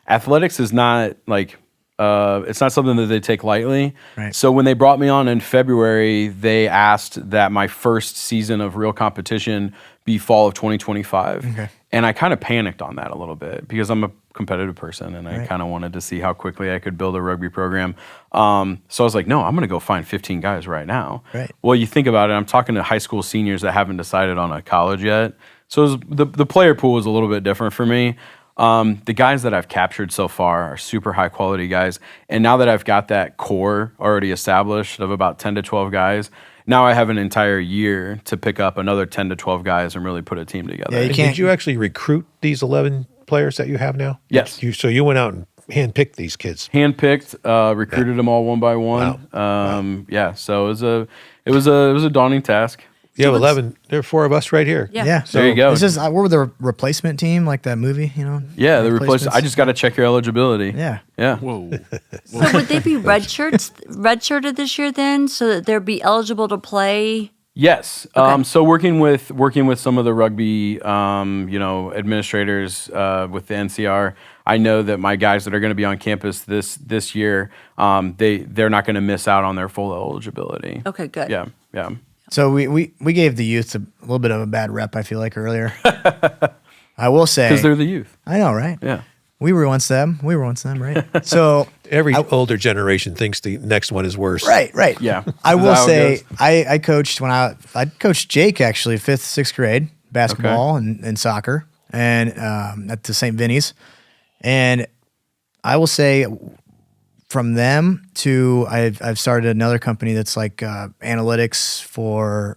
athletics is not like, it's not something that they take lightly. Right. So when they brought me on in February, they asked that my first season of real competition be fall of 2025. Okay. And I kind of panicked on that a little bit because I'm a competitive person and I kind of wanted to see how quickly I could build a rugby program. So I was like, no, I'm going to go find 15 guys right now. Right. Well, you think about it, I'm talking to high school seniors that haven't decided on a college yet. So the player pool was a little bit different for me. The guys that I've captured so far are super high quality guys. And now that I've got that core already established of about 10 to 12 guys, now I have an entire year to pick up another 10 to 12 guys and really put a team together. Yeah, Did you actually recruit these 11 players that you have now? Yes. So you went out and handpicked these kids. Handpicked, recruited them all one by one. Wow. Yeah, so it was a daunting task. You have 11. There are 4 of us right here. Yeah. So There you go. This is we're the replacement team, like that movie, Yeah, the replacement. Replacements. I just got to check your eligibility. Yeah. Yeah. Whoa. So would they be redshirted this year then, so that they'd be eligible to play? Yes. Okay. So working with some of the rugby, administrators with the NCR, I know that my guys that are going to be on campus this year, they're not going to miss out on their full eligibility. Okay, good. Yeah. Yeah. So we gave the youth a little bit of a bad rep, I feel like, earlier. I will say. Because they're the youth. I know, right? Yeah. We were once them, right? So Every older generation thinks the next one is worse. right. Yeah. I Is will that how it say goes? I coached I coached Jake actually 5th, 6th grade basketball and soccer and at the St. Vinny's. And I will say from them to I've started another company that's like analytics for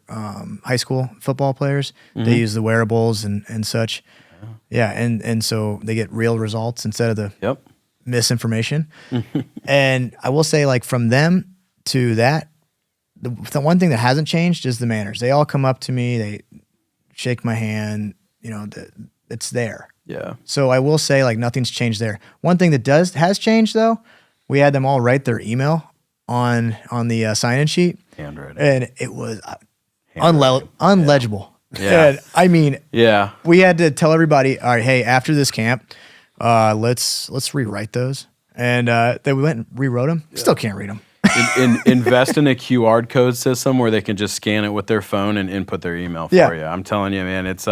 high school football players. Mm-hmm. They use the wearables and such. Yeah, and so they get real results instead of the misinformation. And I will say, like, from them to that, the one thing that hasn't changed is the manners. They all come up to me, they shake my hand, it's there. Yeah. So I will say, like, nothing's changed there. One thing that has changed, though, we had them all write their email on the sign-in sheet. Handwriting. And it was Handwriting. unlegible. Yeah. And, I mean, Yeah. we had to tell everybody, all right, hey, after this camp, let's rewrite those. And then we went and rewrote them. Still can't read them. Invest in a QR code system where they can just scan it with their phone and input their email for you. I'm telling you, man, it's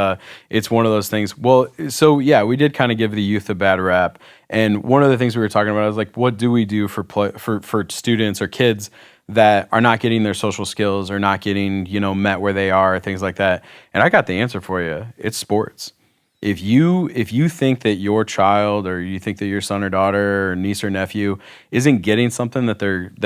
one of those things. Well, so yeah, we did kind of give the youth a bad rap. And one of the things we were talking about is like, what do we do for students or kids that are not getting their social skills or not getting, met where they are, things like that. And I got the answer for you. It's sports. If you think that your child or you think that your son or daughter or niece or nephew isn't getting something that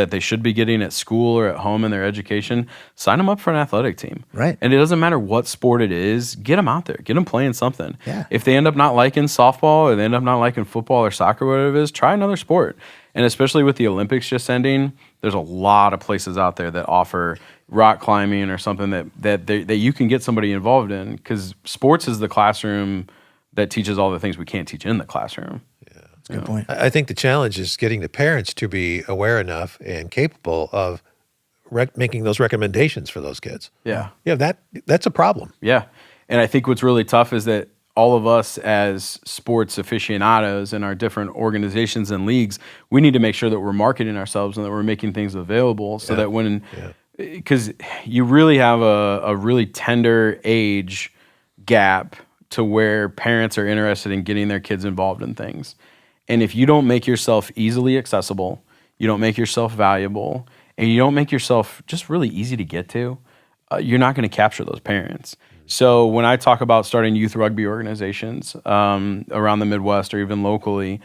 they should be getting at school or at home in their education, sign them up for an athletic team. Right. And it doesn't matter what sport it is, get them out there, get them playing something. Yeah. If they end up not liking softball or they end up not liking football or soccer, whatever it is, try another sport. And especially with the Olympics just ending, there's a lot of places out there that offer rock climbing or something that you can get somebody involved in, because sports is the classroom that teaches all the things we can't teach in the classroom. That's a good point. I think the challenge is getting the parents to be aware enough and capable of making those recommendations for those kids. Yeah. Yeah, that's a problem. Yeah. And I think what's really tough is that all of us as sports aficionados in our different organizations and leagues, we need to make sure that we're marketing ourselves and that we're making things available so that when, because you really have a really tender age gap to where parents are interested in getting their kids involved in things. And if you don't make yourself easily accessible, you don't make yourself valuable, and you don't make yourself just really easy to get to, you're not going to capture those parents. So when I talk about starting youth rugby organizations around the Midwest or even locally,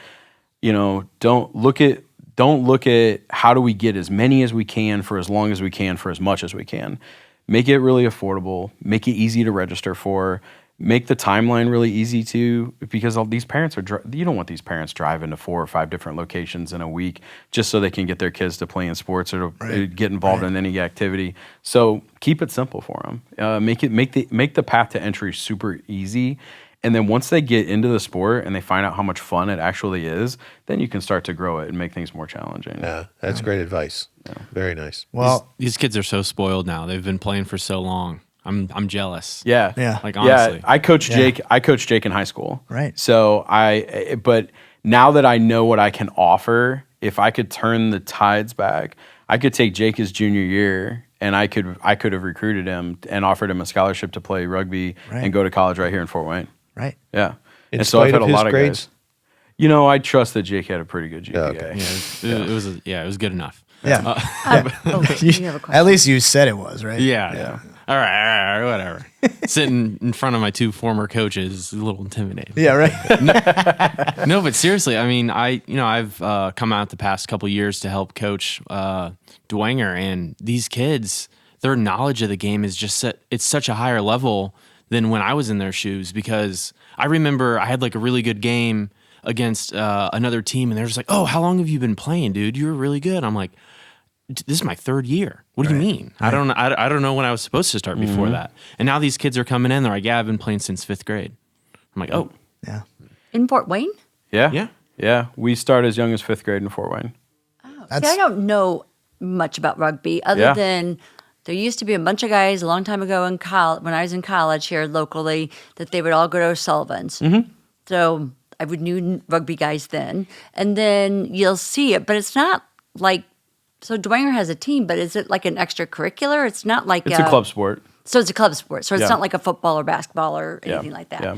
don't look at how do we get as many as we can for as long as we can for as much as we can. Make it really affordable. Make it easy to register for. Make the timeline really easy to, because all these parents you don't want these parents driving to 4 or 5 different locations in a week just so they can get their kids to play in sports or to get involved in any activity. So keep it simple for them. Make the path to entry super easy. And then once they get into the sport and they find out how much fun it actually is, then you can start to grow it and make things more challenging. Yeah, that's great advice. Yeah. Very nice. Well, These kids are so spoiled now. They've been playing for so long. I'm jealous. Yeah. Like, honestly. Yeah, I coached Jake. I coached Jake in high school. Right. So but now that I know what I can offer, if I could turn the tides back, I could take Jake his junior year and I could have recruited him and offered him a scholarship to play rugby and go to college right here in Fort Wayne. right. Yeah. In and so I've spite had of a his lot of grades? guys. I trust that Jake had a pretty good GPA. okay. It was good enough. Yeah. You have a question. At least you said it was, right? Yeah. All right, whatever. Sitting in front of my 2 former coaches is a little intimidating. Yeah, right. No, but seriously, I mean, I've come out the past couple years to help coach Dwanger, and these kids, their knowledge of the game is just it's such a higher level than when I was in their shoes, because I remember I had like a really good game against another team, and they're just like, "Oh, how long have you been playing, dude? You were really good." I'm like, "This is my 3rd year. What do you mean? I don't know when I was supposed to start before that." And now these kids are coming in. They're like, "Yeah, I've been playing since 5th grade." I'm like, "Oh, Yeah. In Fort Wayne? Yeah. Yeah. We start as young as 5th grade in Fort Wayne. See, I don't know much about rugby other than there used to be a bunch of guys a long time ago in college, when I was in college here locally, that they would all go to O'Sullivan's. Mm-hmm. So I would knew rugby guys then. And then you'll see it, but it's not like, so Dwanger has a team, but is it like an extracurricular? It's not like It's a club sport. So it's a club sport. So it's Yeah. not like a football or basketball or anything like that. Yeah.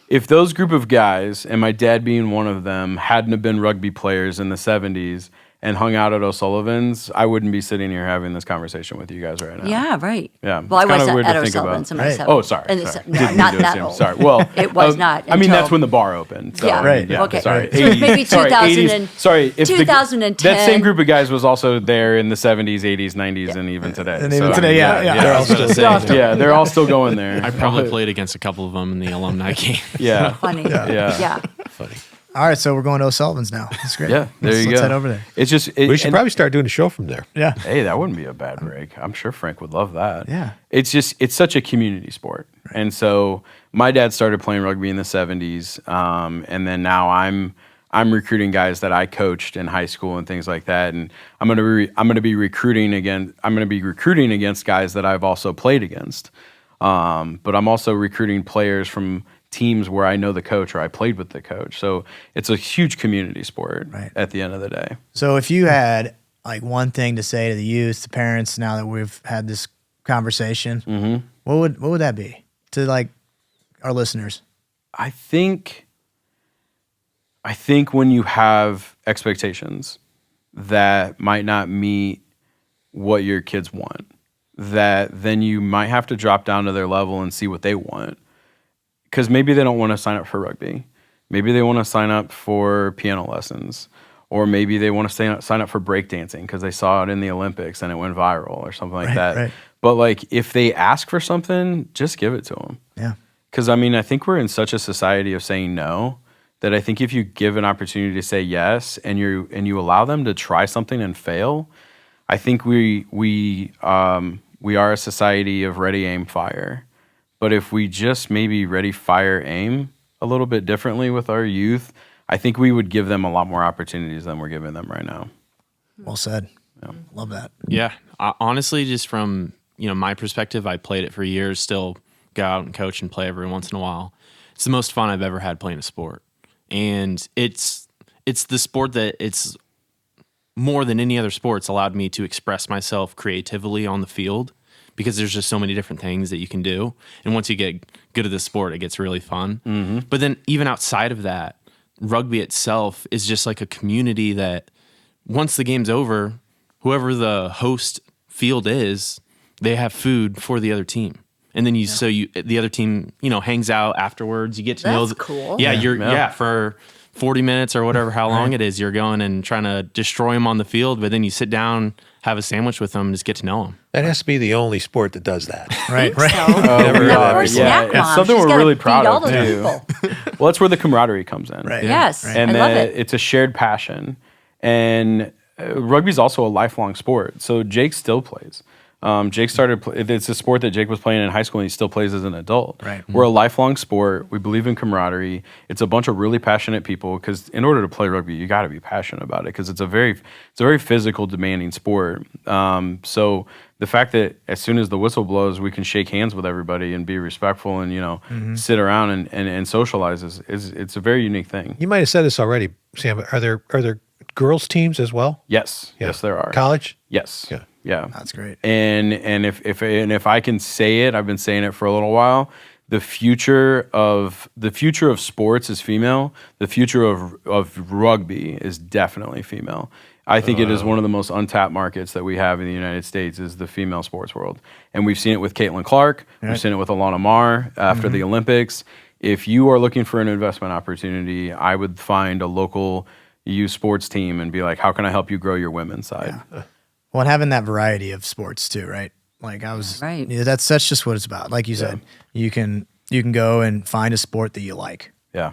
If those group of guys, and my dad being one of them, hadn't have been rugby players in the 70s and hung out at O'Sullivan's, I wouldn't be sitting here having this conversation with you guys right now. Yeah, right. Yeah, Well, I it's kinda wasn't weird at to think O'Sullivan's about. in my Right. Oh, sorry. And sorry. no, Didn't not mean to that assume. old. Sorry. Well, It was not I mean, until- that's when the bar opened. So, Yeah. Right. Yeah, Okay. Sorry. So it was maybe 80s, 2000 and- sorry. If 2010. that same group of guys was also there in the 70s, 80s, 90s, and even today. And even today, yeah. They're all still Yeah, they're all still going there. I probably played against a couple of them in the alumni game." Yeah. Funny. Yeah. Yeah. funny. All right, so we're going to O'Sullivan's now. That's great. Yeah, there you go. Let's head over there. It's just We should probably start doing a show from there. Yeah. Hey, that wouldn't be a bad break. I'm sure Frank would love that. Yeah. It's such a community sport. And so my dad started playing rugby in the 70s. And then now I'm recruiting guys that I coached in high school and things like that. And I'm going to be recruiting against guys that I've also played against. But I'm also recruiting players from teams where I know the coach or I played with the coach. So it's a huge community sport at the end of the day. So if you had like one thing to say to the youth, the parents, now that we've had this conversation, what would that be to like our listeners? I think when you have expectations that might not meet what your kids want, that then you might have to drop down to their level and see what they want. Because maybe they don't want to sign up for rugby. Maybe they want to sign up for piano lessons. Or maybe they want to sign up for breakdancing because they saw it in the Olympics and it went viral or something like that. Right. But like if they ask for something, just give it to them. Yeah. Because I mean, I think we're in such a society of saying no that I think if you give an opportunity to say yes and you allow them to try something and fail, I think we are a society of ready, aim, fire. But if we just maybe ready, fire, aim a little bit differently with our youth, I think we would give them a lot more opportunities than we're giving them right now. Well said. Yeah. Love that. Yeah. Honestly, just from, my perspective, I played it for years, still go out and coach and play every once in a while. It's the most fun I've ever had playing a sport. And it's the sport that it's more than any other sport. It's allowed me to express myself creatively on the field because there's just so many different things that you can do. And once you get good at the sport, it gets really fun. Mm-hmm. But then even outside of that, rugby itself is just like a community that once the game's over, whoever the host field is, they have food for the other team. And then the other team, hangs out afterwards. You get to know. That's cool. Yeah, for 40 minutes or whatever, how long it is, you're going and trying to destroy them on the field, but then you sit down, have a sandwich with them, and just get to know them. That has to be the only sport that does that. Right. So. It's something we're really proud of too. Well, that's where the camaraderie comes in. Right. Yes, And I love it. it's a shared passion. And rugby is also a lifelong sport. So Jake still plays. Jake it's a sport that Jake was playing in high school and he still plays as an adult. Right. We're a lifelong sport. We believe in camaraderie. It's a bunch of really passionate people because in order to play rugby, you got to be passionate about it because it's a very physical, demanding sport. So the fact that as soon as the whistle blows, we can shake hands with everybody and be respectful and, sit around and socialize it's a very unique thing. You might have said this already, Sam, but are there girls teams as well? Yes. Yeah. Yes, there are. College? Yes. Yeah. Yeah. That's great. And if I can say it, I've been saying it for a little while. The future of sports is female. The future of rugby is definitely female. I think it is one of the most untapped markets that we have in the United States is the female sports world. And we've seen it with Caitlin Clark. Right. We've seen it with Alana Marr after the Olympics. If you are looking for an investment opportunity, I would find a local youth sports team and be like, how can I help you grow your women's side? Yeah. Well, and having that variety of sports too, right? Like that's just what it's about. Like you said, you can go and find a sport that you like. Yeah.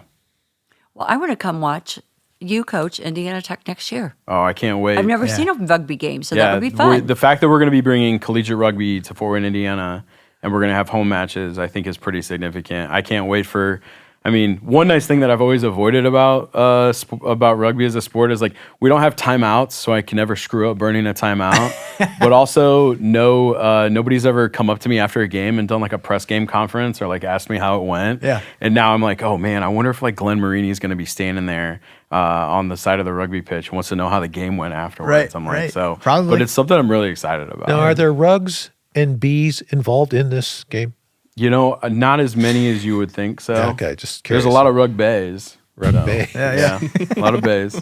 Well, I want to come watch you coach Indiana Tech next year. Oh, I can't wait. I've never seen a rugby game, so that would be fun. The fact that we're going to be bringing collegiate rugby to Fort Wayne, Indiana, and we're going to have home matches, I think is pretty significant. I can't wait for. I mean, one nice thing that I've always avoided about rugby as a sport is like we don't have timeouts, so I can never screw up burning a timeout. But also, nobody's ever come up to me after a game and done like a press game conference or like asked me how it went. Yeah. And now I'm like, oh man, I wonder if like Glenn Marini is going to be standing there on the side of the rugby pitch, wants to know how the game went afterwards. Right, I'm like, right. so Probably. But it's something I'm really excited about. Now, are there rugs and bees involved in this game? Not as many as you would think. So okay, just curious. There's a lot of rug bays. Bay. Yeah. A lot of bays.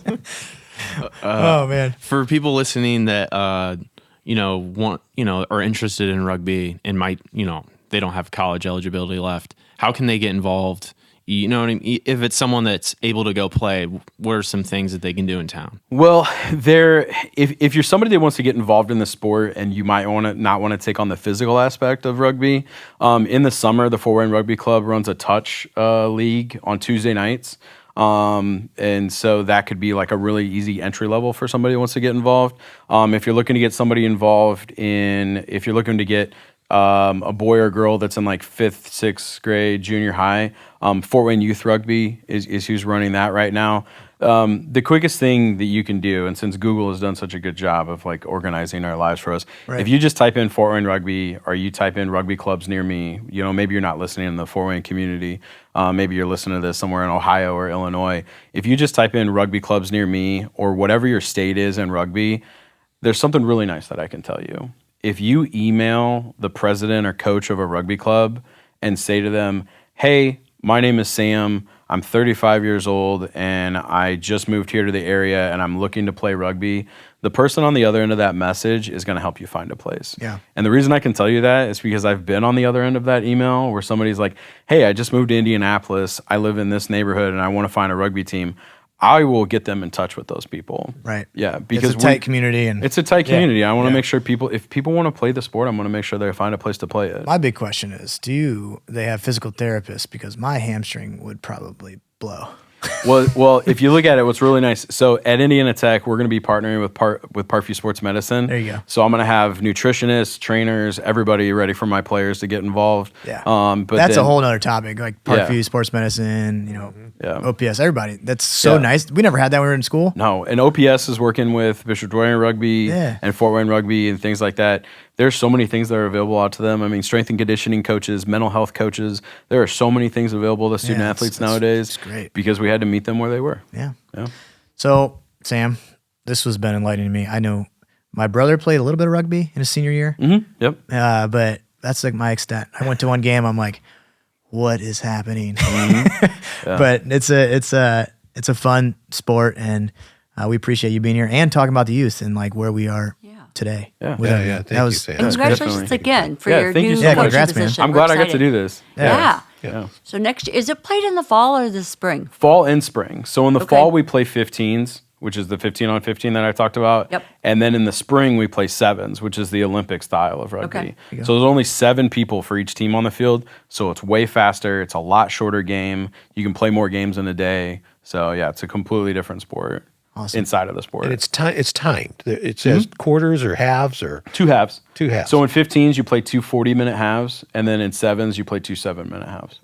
Oh man. For people listening that are interested in rugby and might, they don't have college eligibility left, how can they get involved? You know what I mean? If it's someone that's able to go play, what are some things that they can do in town? Well, if you're somebody that wants to get involved in the sport and you might not want to take on the physical aspect of rugby, in the summer, the Fort Wayne Rugby Club runs a touch league on Tuesday nights. And so that could be like a really easy entry level for somebody who wants to get involved. If you're looking to get somebody involved if you're looking to get a boy or girl that's in like 5th, 6th grade, junior high, Fort Wayne Youth Rugby is who's running that right now. The quickest thing that you can do, and since Google has done such a good job of like organizing our lives for us, if you just type in Fort Wayne Rugby or you type in rugby clubs near me, maybe you're not listening in the Fort Wayne community, maybe you're listening to this somewhere in Ohio or Illinois. If you just type in rugby clubs near me or whatever your state is in rugby, there's something really nice that I can tell you. If you email the president or coach of a rugby club and say to them, hey, my name is Sam, I'm 35 years old, and I just moved here to the area, and I'm looking to play rugby, the person on the other end of that message is going to help you find a place. Yeah. And the reason I can tell you that is because I've been on the other end of that email where somebody's like, hey, I just moved to Indianapolis, I live in this neighborhood, and I want to find a rugby team. I will get them in touch with those people. Right. Yeah, because it's a tight community, and it's a tight community. I want to make sure if people want to play the sport, I'm going to make sure they find a place to play it. My big question is, they have physical therapists? Because my hamstring would probably blow. Well, if you look at it, what's really nice. So at Indiana Tech, we're going to be partnering with Parkview Sports Medicine. There you go. So I'm going to have nutritionists, trainers, everybody ready for my players to get involved. Yeah. But that's a whole nother topic. Like Parkview Sports Medicine, OPS, everybody. That's so nice. We never had that when we were in school. No, and OPS is working with Bishop Dwayne Rugby and Fort Wayne Rugby and things like that. There's so many things that are available out to them. I mean, strength and conditioning coaches, mental health coaches. There are so many things available to student athletes nowadays. It's great. Because we had to meet them where they were. Yeah. Yeah. So, Sam, this has been enlightening to me. I know my brother played a little bit of rugby in his senior year. Mm-hmm. Yep. But that's like my extent. I went to one game. I'm like, what is happening? But it's a fun sport, and we appreciate you being here and talking about the youth and like where we are today. Yeah. Thank you, Sam. And congratulations again for your thank new you so coaching much. Congrats, man. position. I'm We're glad I got to excited. do this. Yeah. Yeah. So next, is it played in the fall or the spring? Fall and spring. So in the Okay. fall, we play 15s, which is the 15 on 15 that I talked about. Yep. And then in the spring, we play 7s, which is the Olympic style of rugby. Okay. So there's only 7 people for each team on the field. So it's way faster. It's a lot shorter game. You can play more games in a day. So yeah, it's a completely different sport. Awesome. Inside of the sport. And it's timed. It says quarters or halves or 2 halves. 2 halves. So in 15s, you play 2 40-minute halves. And then in 7s, you play 2 7-minute halves.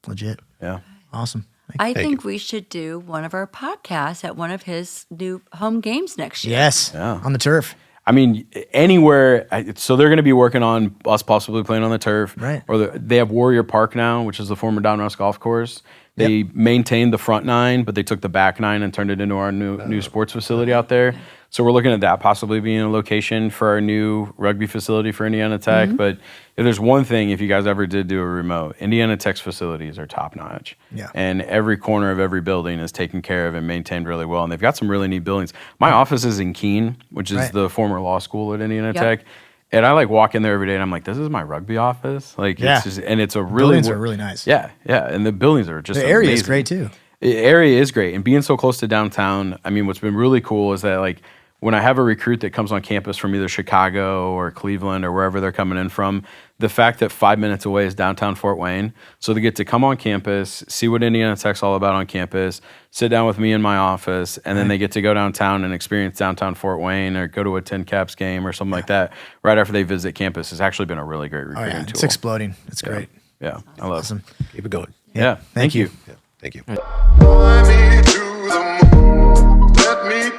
Legit. Yeah. Awesome. I think we should do one of our podcasts at one of his new home games next year. Yes. Yeah. On the turf. I mean, anywhere. So they're going to be working on us possibly playing on the turf. Right. Or they have Warrior Park now, which is the former Down Ross Golf Course. They maintained the front 9, but they took the back 9 and turned it into our new sports facility out there. So we're looking at that possibly being a location for our new rugby facility for Indiana Tech. But if there's one thing, if you guys ever did do a remote, Indiana Tech's facilities are top notch. Yeah. And every corner of every building is taken care of and maintained really well. And they've got some really neat buildings. My office is in Keene, which is the former law school at Indiana Tech. And I like walk in there every day and I'm like, this is my rugby office. Like, it's just, and it's a really, Buildings are really nice. Yeah. Yeah. And the buildings are just The area is amazing. great too. The area is great. And being so close to downtown, I mean, what's been really cool is that like when I have a recruit that comes on campus from either Chicago or Cleveland or wherever they're coming in from, the fact that 5 minutes away is downtown Fort Wayne. So they get to come on campus, see what Indiana Tech's all about on campus, sit down with me in my office, and then they get to go downtown and experience downtown Fort Wayne or go to a 10 Caps game or something like that right after they visit campus. It's actually been a really great recruiting tool. It's exploding. It's great. Yeah, I love Awesome. keep it going. Yeah, thank you. Yeah, thank you. Fly me to the moon, let me